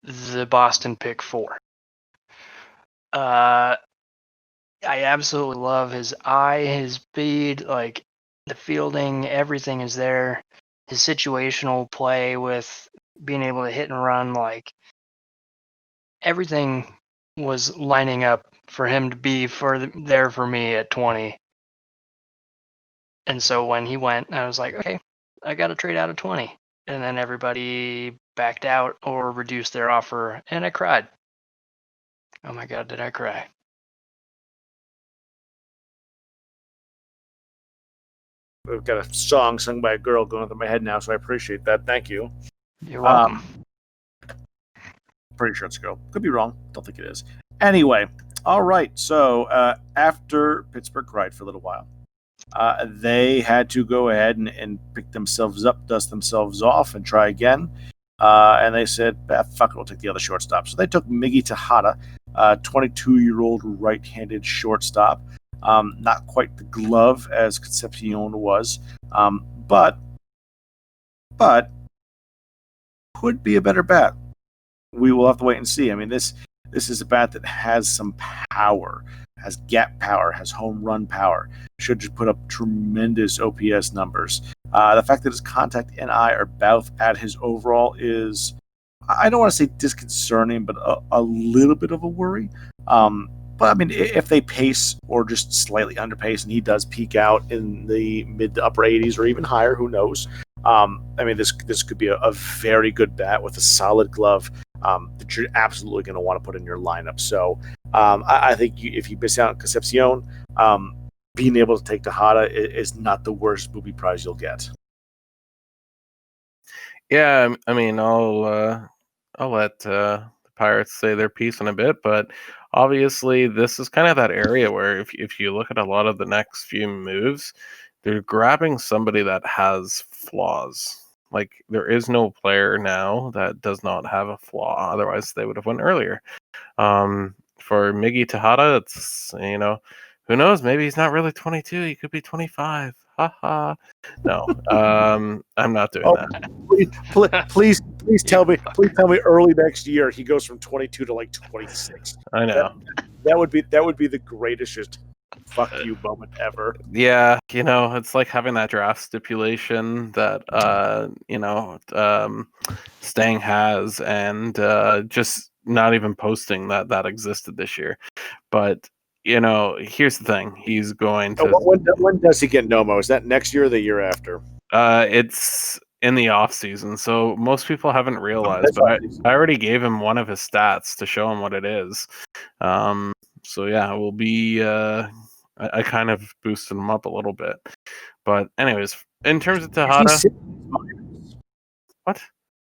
the Boston pick 4. I absolutely love his eye, his speed, like the fielding, everything is there. His situational play with being able to hit and run, like everything was lining up for him to be there for me at 20. And so when he went, I was like, okay, I got to trade out of 20. And then everybody backed out or reduced their offer, and I cried. Oh my God, did I cry? We've got a song sung by a girl going through my head now, so I appreciate that. Thank you. You're welcome. Pretty sure it's a girl. Could be wrong. Don't think it is. Anyway, all right. So after Pittsburgh cried for a little while, they had to go ahead and pick themselves up, dust themselves off, and try again. and they said, fuck it, we'll take the other shortstop. So they took Mzy Hokey, 22-year-old right-handed shortstop. Not quite the glove as Concepcion was, but could be a better bat. We will have to wait and see. I mean, this is a bat that has some power, has gap power, has home run power. Should just put up tremendous OPS numbers. The fact that his contact and I are both at his overall is, I don't want to say disconcerting, but a little bit of a worry. But I mean, if they pace or just slightly underpace, and he does peak out in the mid to upper 80s or even higher, who knows? I mean, this could be a very good bat with a solid glove that you're absolutely going to want to put in your lineup. So I think if you miss out on Concepcion, being able to take Tejada is not the worst booby prize you'll get. Yeah, I mean, I'll let the Pirates say their piece in a bit, but obviously this is kind of that area where if you look at a lot of the next few moves, they're grabbing somebody that has flaws. Like there is no player now that does not have a flaw. Otherwise, they would have went earlier. For Mzy Tejada, it's who knows? Maybe he's not really 22. He could be 25. Haha. No, I'm not doing that. Please tell me early next year he goes from 22 to like 26. I know. That would be the greatest just fuck you moment ever. Yeah, it's like having that draft stipulation that Stang has, and just not even posting that existed this year. But here's the thing: he's going to. When does he get Nomo? Is that next year or the year after? It's in the off season, so most people haven't realized. But I already gave him one of his stats to show him what it is. So yeah, it will be. I kind of boosted him up a little bit. But anyways, in terms of Tejada, what?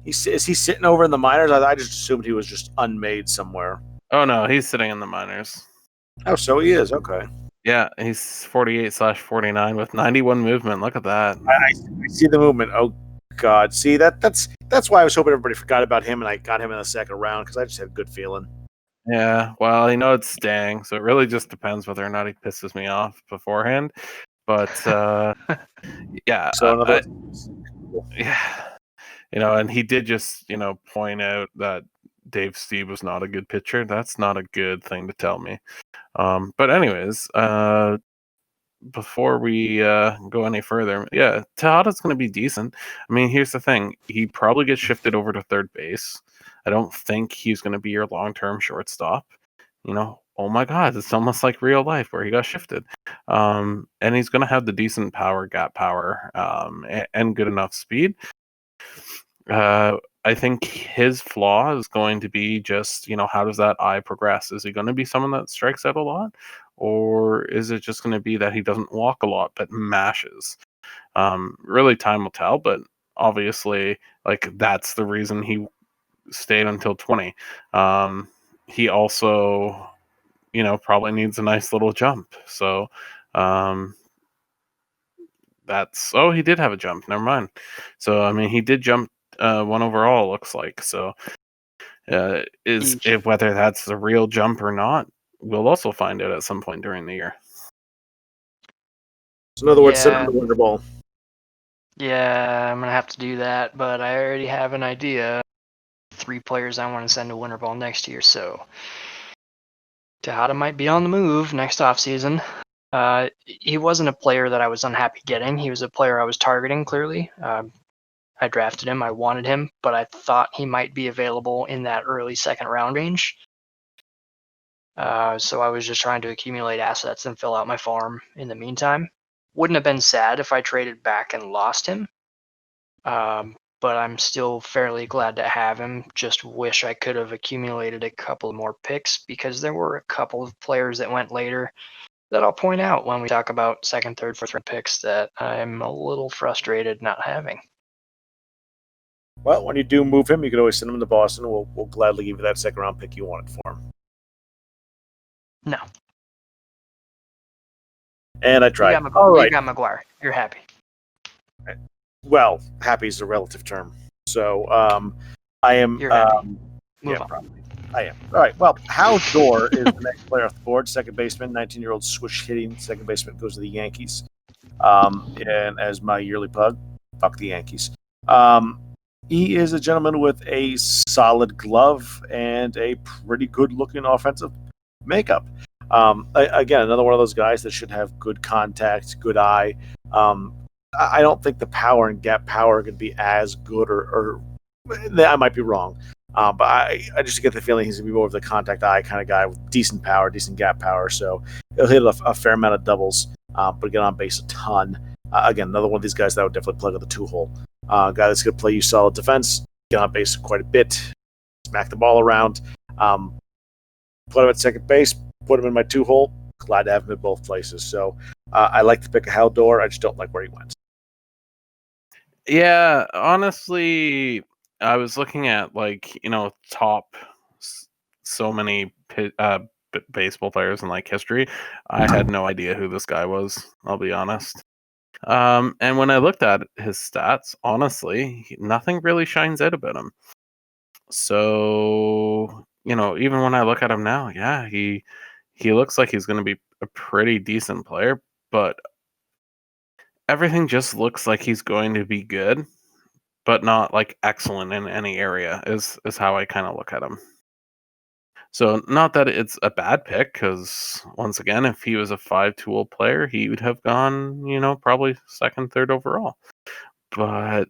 Is he sitting over in the minors? I just assumed he was just unmade somewhere. Oh no, he's sitting in the minors. Oh, so he is. Okay. Yeah, he's 48/49 with 91 movement. Look at that. I see the movement. Oh God, see that's why I was hoping everybody forgot about him, and I got him in the second round because I just had a good feeling. Yeah, well, it's Stang, so it really just depends whether or not he pisses me off beforehand. But yeah, so yeah, and he did just point out that Dave Steve was not a good pitcher. That's not a good thing to tell me. But anyways, before we go any further, yeah, Tejada's going to be decent. I mean, here's the thing: he probably gets shifted over to third base. I don't think he's going to be your long-term shortstop. Oh my God, it's almost like real life where he got shifted. And he's going to have the decent power, gap power, and good enough speed. I think his flaw is going to be just, how does that eye progress? Is he going to be someone that strikes out a lot? Or is it just going to be that he doesn't walk a lot but mashes? Really, time will tell, but obviously, that's the reason he stayed until 20. He also, probably needs a nice little jump. So he did have a jump. Never mind. So, I mean, he did jump 1 overall, looks like. So, whether that's a real jump or not, we'll also find out at some point during the year. So in other words, send him the Wonder Ball. Yeah, I'm gonna have to do that, but I already have an idea. 3 players I want to send to Winter Ball next year, so Tejada might be on the move next offseason. He wasn't a player that I was unhappy getting. He was a player I was targeting, clearly. I drafted him, I wanted him, but I thought he might be available in that early second round range. So I was just trying to accumulate assets and fill out my farm in the meantime. Wouldn't have been sad if I traded back and lost him. But I'm still fairly glad to have him. Just wish I could have accumulated a couple more picks because there were a couple of players that went later that I'll point out when we talk about second, third, fourth round picks that I'm a little frustrated not having. Well, when you do move him, you can always send him to Boston. We'll gladly give you that second round pick you wanted for him. No. And I tried. You got McGuire. You're happy. Well, happy is a relative term. So I am. You're happy. Yeah, probably. I am. All right. Well, Hal Dorr is the next player off the board. Second baseman, 19-year-old switch hitting second baseman, goes to the Yankees. And as my yearly pug, fuck the Yankees. He is a gentleman with a solid glove and a pretty good-looking offensive makeup. Again, another one of those guys that should have good contact, good eye. I don't think the power and gap power are going to be as good, or I might be wrong. But I just get the feeling he's going to be more of the contact eye kind of guy with decent power, decent gap power. So he'll hit a fair amount of doubles, but get on base a ton. Again, another one of these guys that would definitely plug at the 2-hole. Guy that's going to play you solid defense, get on base quite a bit, smack the ball around. Put him at second base, put him in my 2-hole. Glad to have him in both places. So I like to pick a Hal Dorr. I just don't like where he went. Yeah, honestly, I was looking at top so many baseball players in history. I had no idea who this guy was. I'll be honest. And when I looked at his stats, honestly, nothing really shines out about him. So even when I look at him now, yeah, he looks like he's going to be a pretty decent player, but everything just looks like he's going to be good, but not excellent in any area is how I kind of look at him. So not that it's a bad pick, because once again, if he was a 5-tool player, he would have gone, probably second, third overall. But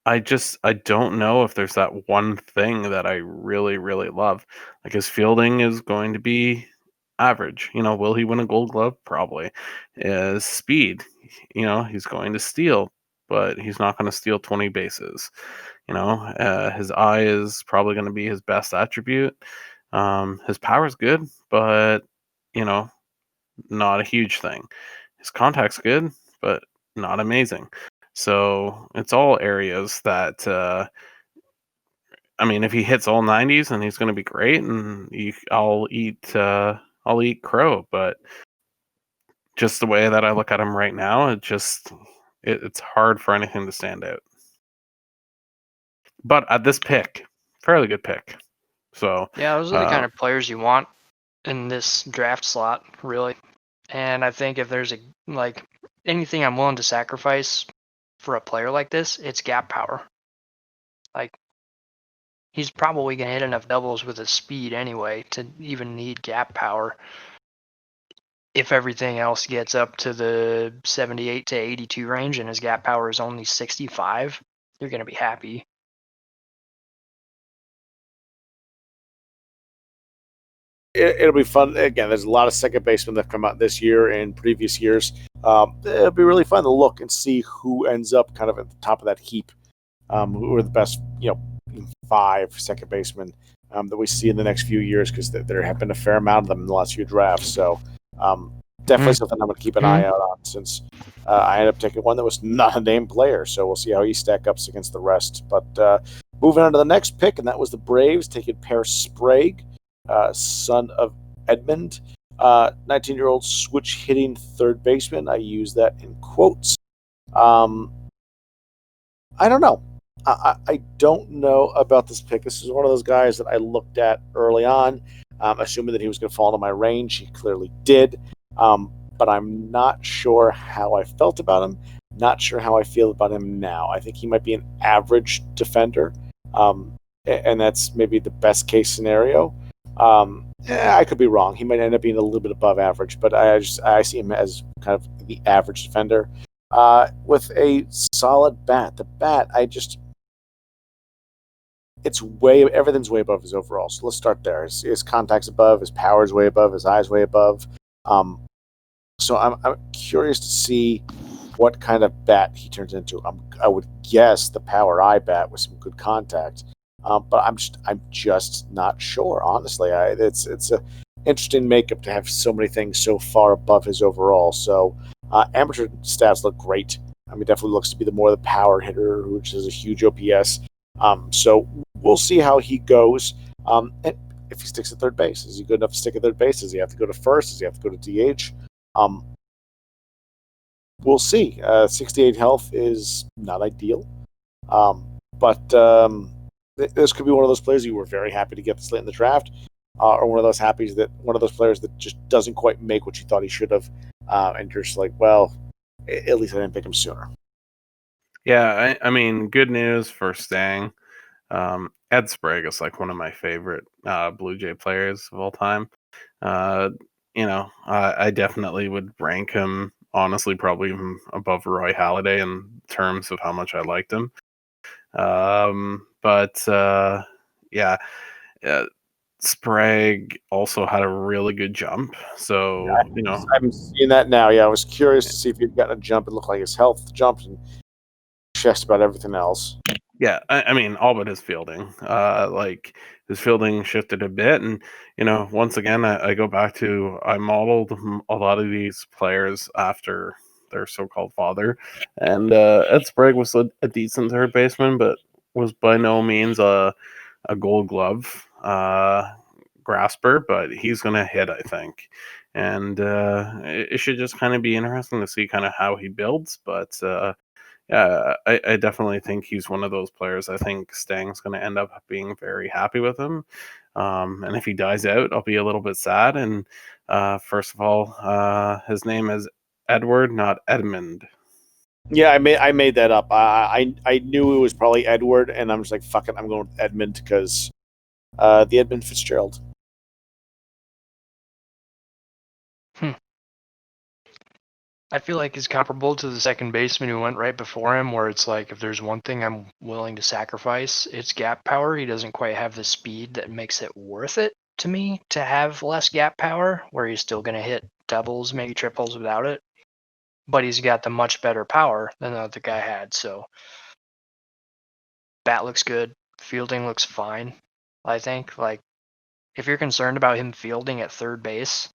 I don't know if there's that one thing that I really, really love. His fielding is going to be average. Will he win a Gold Glove? Probably. His speed, he's going to steal, but he's not going to steal 20 bases. His eye is probably going to be his best attribute. His power is good, but not a huge thing. His contact's good, but not amazing. So it's all areas that if he hits all 90s, then he's going to be great, and I'll eat crow. But just the way that I look at him right now, it's hard for anything to stand out. But at this pick, fairly good pick. So yeah, those are the kind of players you want in this draft slot, really. And I think if there's anything I'm willing to sacrifice for a player like this, it's gap power. He's probably going to hit enough doubles with his speed anyway to even need gap power. If everything else gets up to the 78 to 82 range and his gap power is only 65, you're going to be happy. It'll be fun. Again, there's a lot of second basemen that have come out this year and previous years. It'll be really fun to look and see who ends up kind of at the top of that heap. Who are the best, 5 second basemen that we see in the next few years, because there have been a fair amount of them in the last few drafts. So definitely something I'm going to keep an eye out on, since I ended up taking one that was not a named player. So we'll see how he stack up against the rest. But moving on to the next pick, and that was the Braves taking Per Sprague, son of Edmund, 19-year-old switch hitting third baseman. I use that in quotes. I don't know. I don't know about this pick. This is one of those guys that I looked at early on, assuming that he was going to fall into my range. He clearly did. But I'm not sure how I felt about him. Not sure how I feel about him now. I think he might be an average defender, and that's maybe the best case scenario. I could be wrong. He might end up being a little bit above average, but I see him as kind of the average defender with a solid bat. The bat, everything's way above his overall. So let's start there. His contact's above, his power's way above, his eye's way above. So I'm curious to see what kind of bat he turns into. I would guess the power eye bat with some good contact. But I'm just not sure, honestly. It's an interesting makeup to have so many things so far above his overall. So amateur stats look great. Definitely looks to be the power hitter, which is a huge OPS. So we'll see how he goes. And if he sticks at third base, is he good enough to stick at third base? Does he have to go to first? Does he have to go to DH? We'll see. 68 health is not ideal. But this could be one of those players you were very happy to get this late in the draft, or one of those players that just doesn't quite make what you thought he should have, and you're just like, well, at least I didn't pick him sooner. Yeah, I mean, good news for Stang. Ed Sprague is like one of my favorite Blue Jay players of all time. Uh, I definitely would rank him, honestly, probably even above Roy Halladay in terms of how much I liked him. But yeah, Sprague also had a really good jump. So, I'm seeing that now. Yeah, I was curious to see if he'd gotten a jump. It looked like his health jumped and just about everything else. yeah, I mean, all but his fielding. Like his fielding shifted a bit, and once again, I go back to I modeled a lot of these players after their so-called father, and Ed Sprague was a decent third baseman, but was by no means a Gold Glove grasper. But he's going to hit, I think, and it should just kind of be interesting to see kind of how he builds, but. Yeah, I definitely think he's one of those players. I think Stang's going to end up being very happy with him. And if he dies out, I'll be a little bit sad. And first of all, his name is Edward, not Edmund. Yeah, I made that up. I knew it was probably Edward, and I'm just like, fuck it, I'm going with Edmund because the Edmund Fitzgerald. I feel like he's comparable to the second baseman who went right before him, where it's like, if there's one thing I'm willing to sacrifice, it's gap power. He doesn't quite have the speed that makes it worth it to me to have less gap power, where he's still going to hit doubles, maybe triples without it. But he's got the much better power than the other guy had. So bat looks good. Fielding looks fine, I think. Like, if you're concerned about him fielding at third base,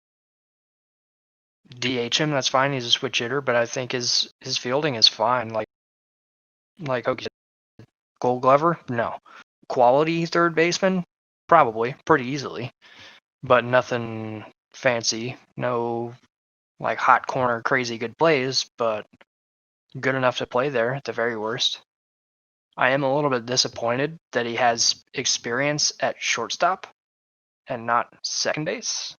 DH him, that's fine. He's a switch hitter, but I think his fielding is fine. Like okay, Gold Glover, no. Quality third baseman, probably pretty easily, but nothing fancy. No like hot corner, crazy good plays, but good enough to play there at the very worst. I am a little bit disappointed that he has experience at shortstop and not second base,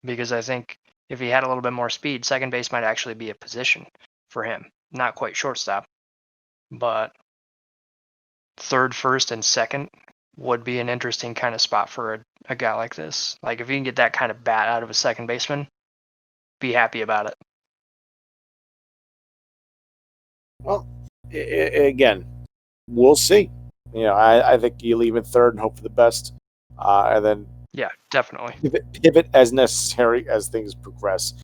because I think if he had a little bit more speed, second base might actually be a position for him. Not quite shortstop, but third, first, and second would be an interesting kind of spot for a guy like this. Like, if you can get that kind of bat out of a second baseman, be happy about it. Well, again, we'll see. I think you leave in third and hope for the best, and then Yeah, definitely. pivot as necessary as things progress.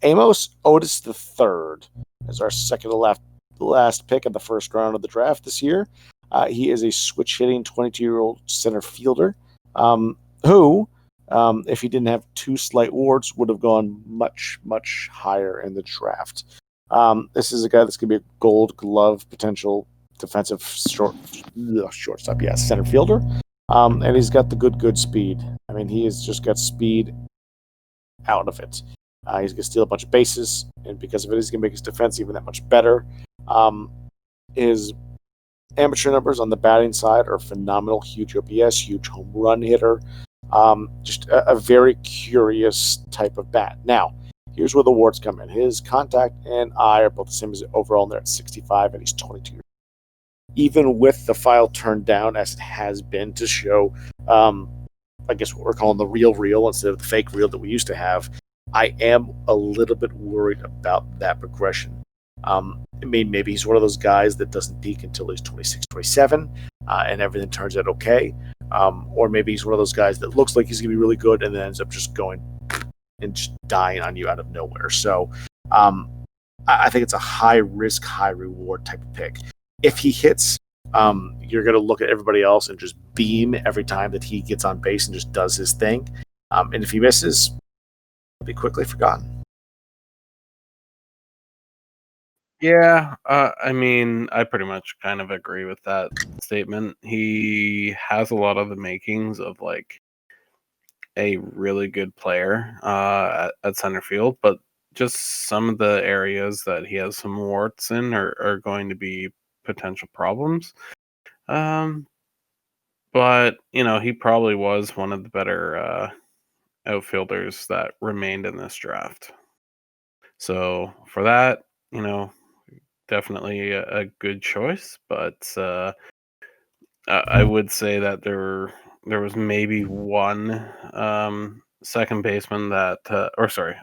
Amos Otis III is our second to last pick in the first round of the draft this year. He is a switch hitting 22-year-old center fielder who, if he didn't have two slight warts, would have gone much, much higher in the draft. This is a guy that's going to be a Gold Glove potential defensive shortstop, center fielder. And he's got the good speed. I mean, he has just got speed out of it. He's going to steal a bunch of bases, and because of it, he's going to make his defense even that much better. His amateur numbers on the batting side are phenomenal. Huge OPS, huge home run hitter. Just a very curious type of bat. Now, here's where the warts come in. His contact and eye are both the same as overall, and they're at 65, and he's 22. Even with the file turned down, as it has been to show, I guess what we're calling the real reel instead of the fake reel that we used to have, I am a little bit worried about that progression. I mean, maybe he's one of those guys that doesn't peak until he's 26, 27, and everything turns out okay. Or maybe he's one of those guys that looks like he's going to be really good and then ends up just going and just dying on you out of nowhere. So I think it's a high risk, high reward type of pick. If he hits, you're going to look at everybody else and just beam every time that he gets on base and just does his thing. And if he misses, he'll be quickly forgotten. Yeah, I mean, I pretty much kind of agree with that statement. He has a lot of the makings of like a really good player at center field, but just some of the areas that he has some warts in are going to be potential problems. but he probably was one of the better outfielders that remained in this draft. So for that, definitely a good choice. But I would say that there was maybe one second baseman that, or sorry,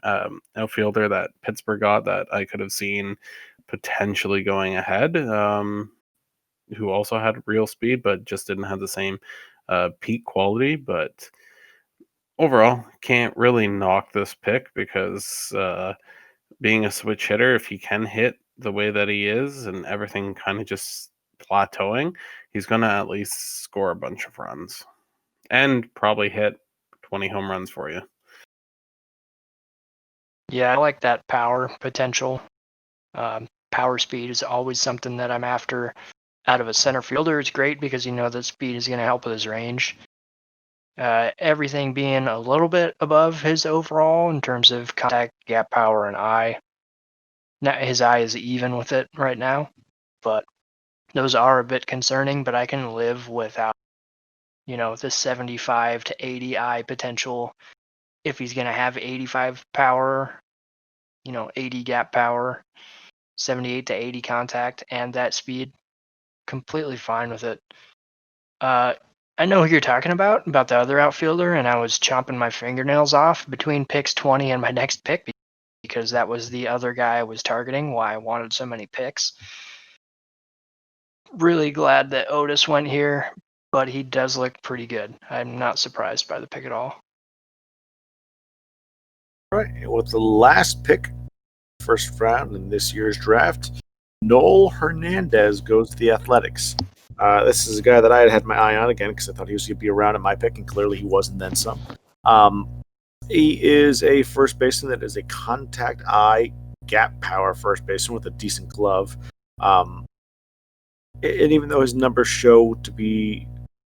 outfielder that Pittsburgh got that I could have seen potentially going ahead, who also had real speed, but just didn't have the same peak quality. But overall, can't really knock this pick because being a switch hitter, if he can hit the way that he is and everything kind of just plateauing, he's going to at least score a bunch of runs and probably hit 20 home runs for you. Yeah, I like that power potential. Power speed is always something that I'm after out of a center fielder. It's great because that speed is going to help with his range. Everything being a little bit above his overall in terms of contact, gap power, and eye. Now, his eye is even with it right now, but those are a bit concerning. But I can live without, the 75 to 80 eye potential if he's going to have 85 power, 80 gap power, 78 to 80 contact, and that speed. Completely fine with it. I know who you're talking about the other outfielder, and I was chomping my fingernails off between picks 20 and my next pick because that was the other guy I was targeting, why I wanted so many picks. Really glad that Otis went here, but he does look pretty good. I'm not surprised by the pick at all. All right, with the last pick, first round in this year's draft, Noel Hernandez goes to the Athletics. This is a guy that I had my eye on again because I thought he was going to be around in my pick, and clearly he wasn't then some. He is a first baseman that is a contact eye, gap power first baseman with a decent glove. And even though his numbers show to be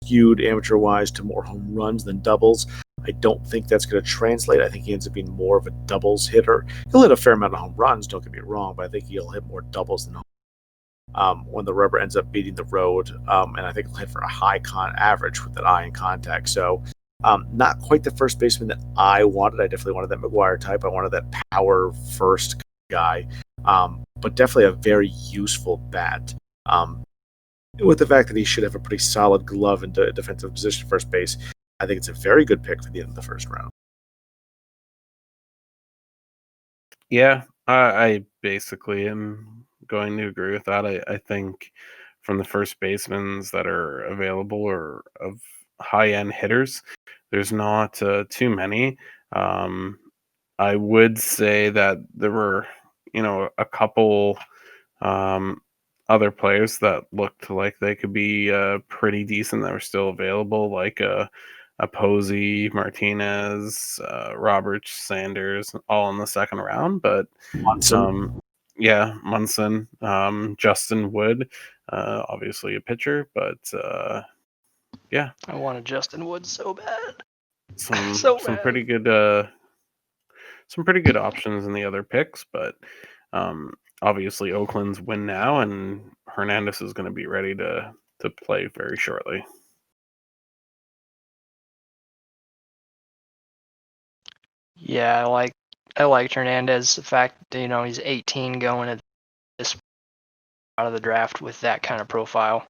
skewed amateur-wise to more home runs than doubles, I don't think that's going to translate. I think he ends up being more of a doubles hitter. He'll hit a fair amount of home runs, don't get me wrong, but I think he'll hit more doubles than home when the rubber ends up beating the road. And I think he'll hit for a high average with that eye in contact. So not quite the first baseman that I wanted. I definitely wanted that McGuire type. I wanted that power first guy, but definitely a very useful bat. With the fact that he should have a pretty solid glove and defensive position first base, I think it's a very good pick for the end of the first round. Yeah, I basically am going to agree with that. I think from the first basemen that are available or of high-end hitters, there's not too many. I would say that there were, a couple other players that looked like they could be pretty decent that were still available, like a Posey, Martinez, Roberts, Sanders, all in the second round. But Munson. yeah, Munson, Justin Wood, obviously a pitcher, but yeah, I wanted Justin Woods so bad. some So some bad. pretty good options in the other picks, but obviously Oakland's win now, and Hernandez is going to be ready to play very shortly. Yeah, I liked Hernandez. The fact that, he's 18 going at this out of the draft with that kind of profile.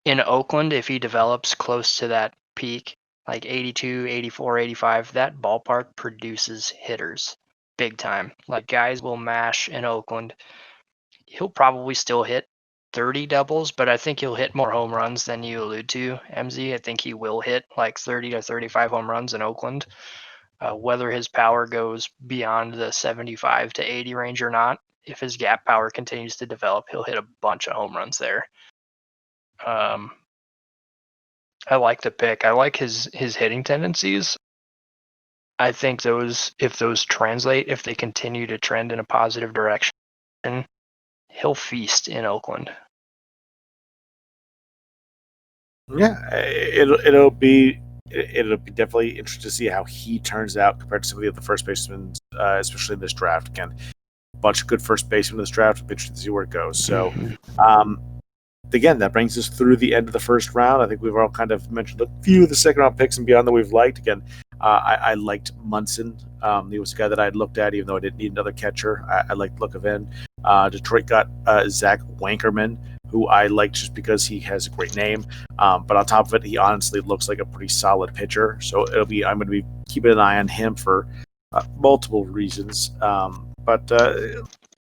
In Oakland, if he develops close to that peak, like 82, 84, 85, that ballpark produces hitters big time. Like guys will mash in Oakland. He'll probably still hit 30 doubles, but I think he'll hit more home runs than you allude to, MZ. I think he will hit like 30 to 35 home runs in Oakland. Whether his power goes beyond the 75 to 80 range or not, if his gap power continues to develop, he'll hit a bunch of home runs there. I like the pick. I like his hitting tendencies. I think if those translate, if they continue to trend in a positive direction, he'll feast in Oakland. Yeah, it'll be definitely interesting to see how he turns out compared to some of the other first basemen, especially in this draft. Again, a bunch of good first basemen in this draft. It'll be interesting to see where it goes. So, again, that brings us through the end of the first round. I think we've all kind of mentioned a few of the second round picks and beyond that we've liked. Again, I liked Munson. He was a guy that I had looked at, even though I didn't need another catcher. I liked the look of him. Detroit got Zach Wankerman, who I liked just because he has a great name. But on top of it, he honestly looks like a pretty solid pitcher. So I'm going to be keeping an eye on him for multiple reasons. But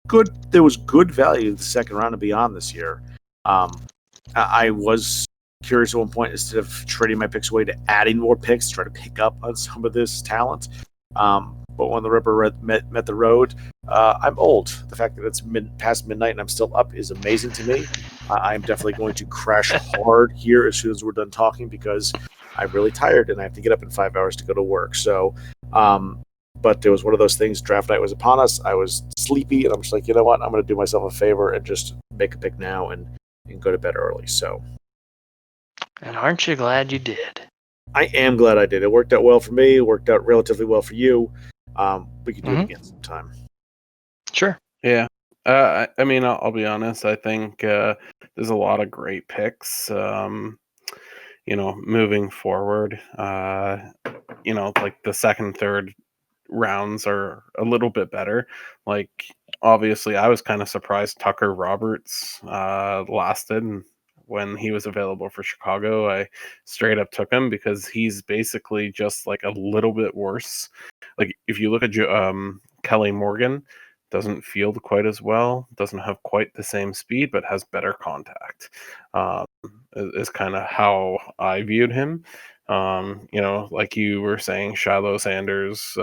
good. There was good value in the second round and beyond this year. I was curious at one point, instead of trading my picks away, to adding more picks to try to pick up on some of this talent. But when the rubber met the road, I'm old. The fact that it's past midnight and I'm still up is amazing to me. I'm definitely going to crash hard here as soon as we're done talking, because I'm really tired and I have to get up in 5 hours to go to work. So, but it was one of those things. Draft night was upon us. I was sleepy, and I'm just like, you know what? I'm going to do myself a favor and just make a pick now and go to bed early. So, and aren't you glad you did? I am glad I did. It worked out well for me. It worked out relatively well for you. We could do it again sometime. Sure. Yeah. I mean, I'll be honest. I think there's a lot of great picks. Moving forward. Like the second, third rounds are a little bit better. Like, obviously, I was kind of surprised Tucker Roberts lasted. And when he was available for Chicago, I straight up took him because he's basically just like a little bit worse. Like, if you look at Kelly Morgan, doesn't field quite as well, doesn't have quite the same speed, but has better contact. Is kind of how I viewed him. Like you were saying, Shiloh Sanders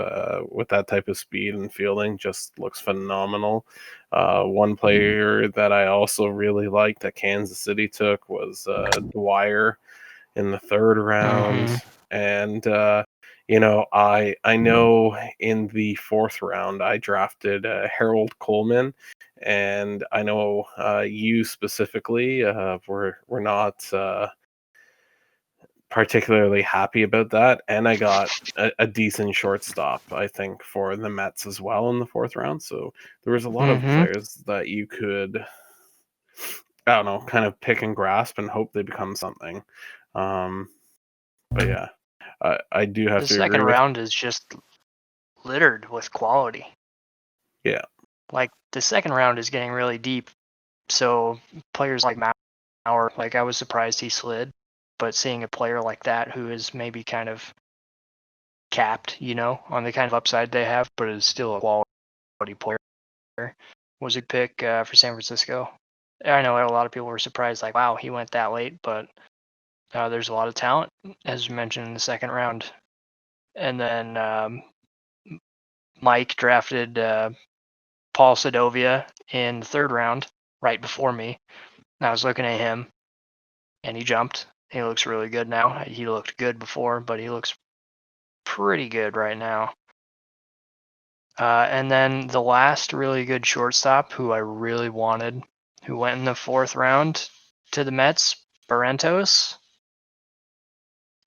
with that type of speed and fielding just looks phenomenal. One player that I also really liked that Kansas City took was Dwyer in the third round. And I know in the fourth round I drafted Harold Coleman, and I know you specifically were not particularly happy about that. And I got a decent shortstop, I think, for the Mets as well in the fourth round. So there was a lot of players that you could, I don't know, kind of pick and grasp and hope they become something. But yeah, I do have The to second agree with. round is just littered with quality. Yeah. Like, the second round is getting really deep. So players like Mauer, like, I was surprised he slid. But seeing a player like that who is maybe kind of capped, on the kind of upside they have, but is still a quality player, was a pick for San Francisco. I know a lot of people were surprised, like, wow, he went that late, but there's a lot of talent, as mentioned, in the second round. And then Mike drafted Paul Sedovia in the third round, right before me. I was looking at him, and he jumped. He looks really good now. He looked good before, but he looks pretty good right now. And then the last really good shortstop, who I really wanted, who went in the fourth round to the Mets, Barrientos.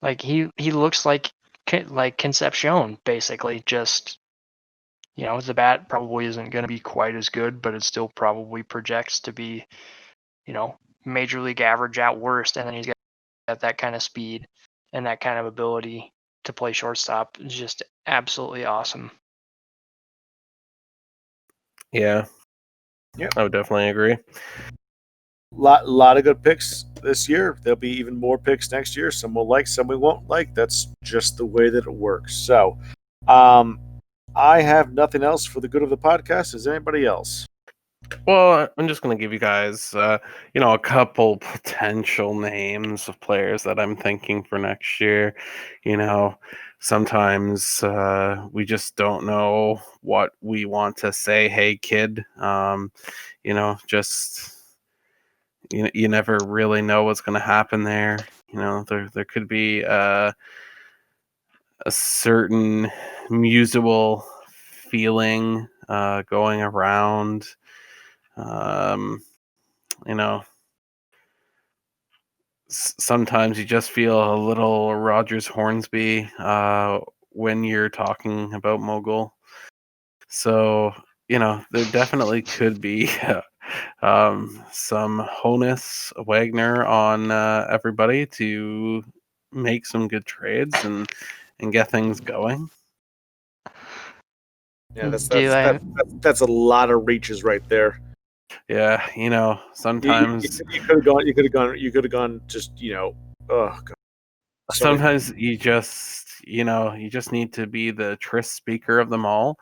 Like, he looks like Concepcion, basically. Just, the bat probably isn't going to be quite as good, but it still probably projects to be, major league average at worst. And then he's got that kind of speed and that kind of ability to play shortstop. It's just absolutely awesome. Yeah. I would definitely agree. Lot of good picks this year. There'll be even more picks next year. Some we'll like, some we won't like. That's just the way that it works. So, I have nothing else for the good of the podcast. Is anybody else? Well, I'm just going to give you guys, a couple potential names of players that I'm thinking for next year. Sometimes we just don't know what we want to say. Hey, kid, just you never really know what's going to happen there. There could be a certain musical feeling going around. You know, sometimes you just feel a little Rogers Hornsby when you're talking about Mogul. So, there definitely could be some Honus Wagner on everybody to make some good trades and get things going. Yeah, that's a lot of reaches right there. Yeah, sometimes You could have gone just, oh God. sometimes you just need to be the tryst speaker of them all.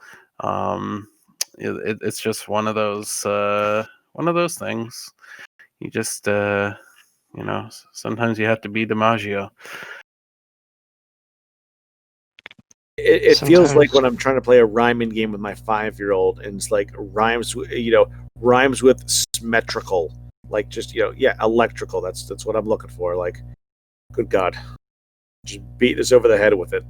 It's just one of those things. You just sometimes you have to be DiMaggio. It feels like when I'm trying to play a rhyming game with my 5-year-old, and it's like rhymes with symmetrical, like just electrical. That's what I'm looking for. Like, good God, just beat us over the head with it.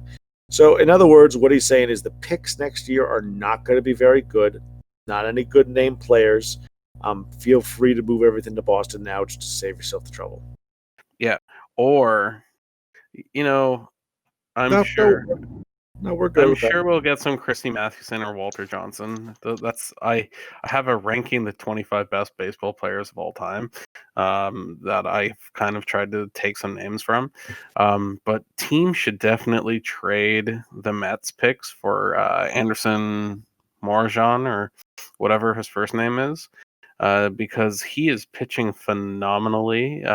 So, in other words, what he's saying is the picks next year are not going to be very good. Not any good name players. Feel free to move everything to Boston now just to save yourself the trouble. Yeah, or I'm sure. No, we're good. I'm with that. sure we'll get some Christy Mathewson or Walter Johnson. I have a ranking the 25 best baseball players of all time that I've kind of tried to take some names from. But teams should definitely trade the Mets picks for Anderson Morejon or whatever his first name is. Because he is pitching phenomenally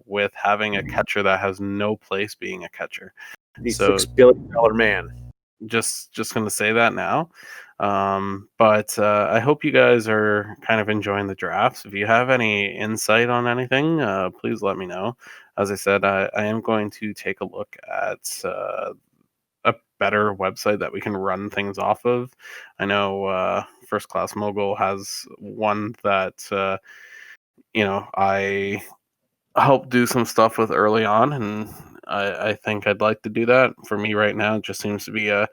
with having a catcher that has no place being a catcher. The So $6 billion man. Just going to say that now. But I hope you guys are kind of enjoying the drafts. If you have any insight on anything, please let me know. As I said, I am going to take a look at a better website that we can run things off of. I know First Class Mogul has one that I helped do some stuff with early on, and I think I'd like to do that. For me right now, it just seems to be a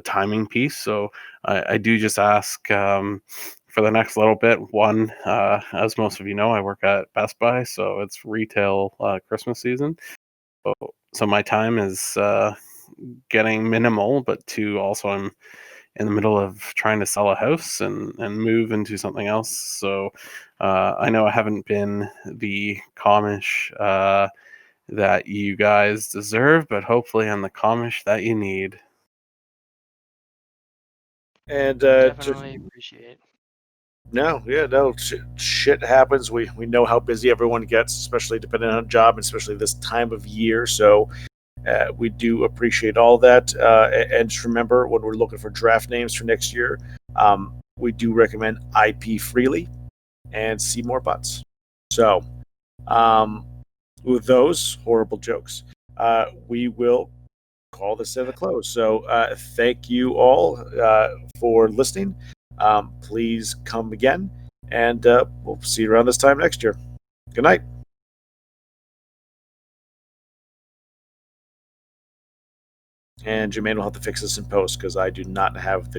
timing piece. So I do just ask for the next little bit. One, as most of you know, I work at Best Buy, so it's retail Christmas season. So my time is getting minimal, but two, also I'm in the middle of trying to sell a house and move into something else. So I know I haven't been the Comish that you guys deserve, but hopefully I'm the Comish that you need. And definitely appreciate. No, shit happens. We know how busy everyone gets, especially depending on job, especially this time of year. So we do appreciate all that. And just remember, when we're looking for draft names for next year, we do recommend IP Freely and Seymour Butts. So, with those horrible jokes, we will call this at a close. So, thank you all for listening. Please come again, and we'll see you around this time next year. Good night. And Jermaine will have to fix this in post because I do not have the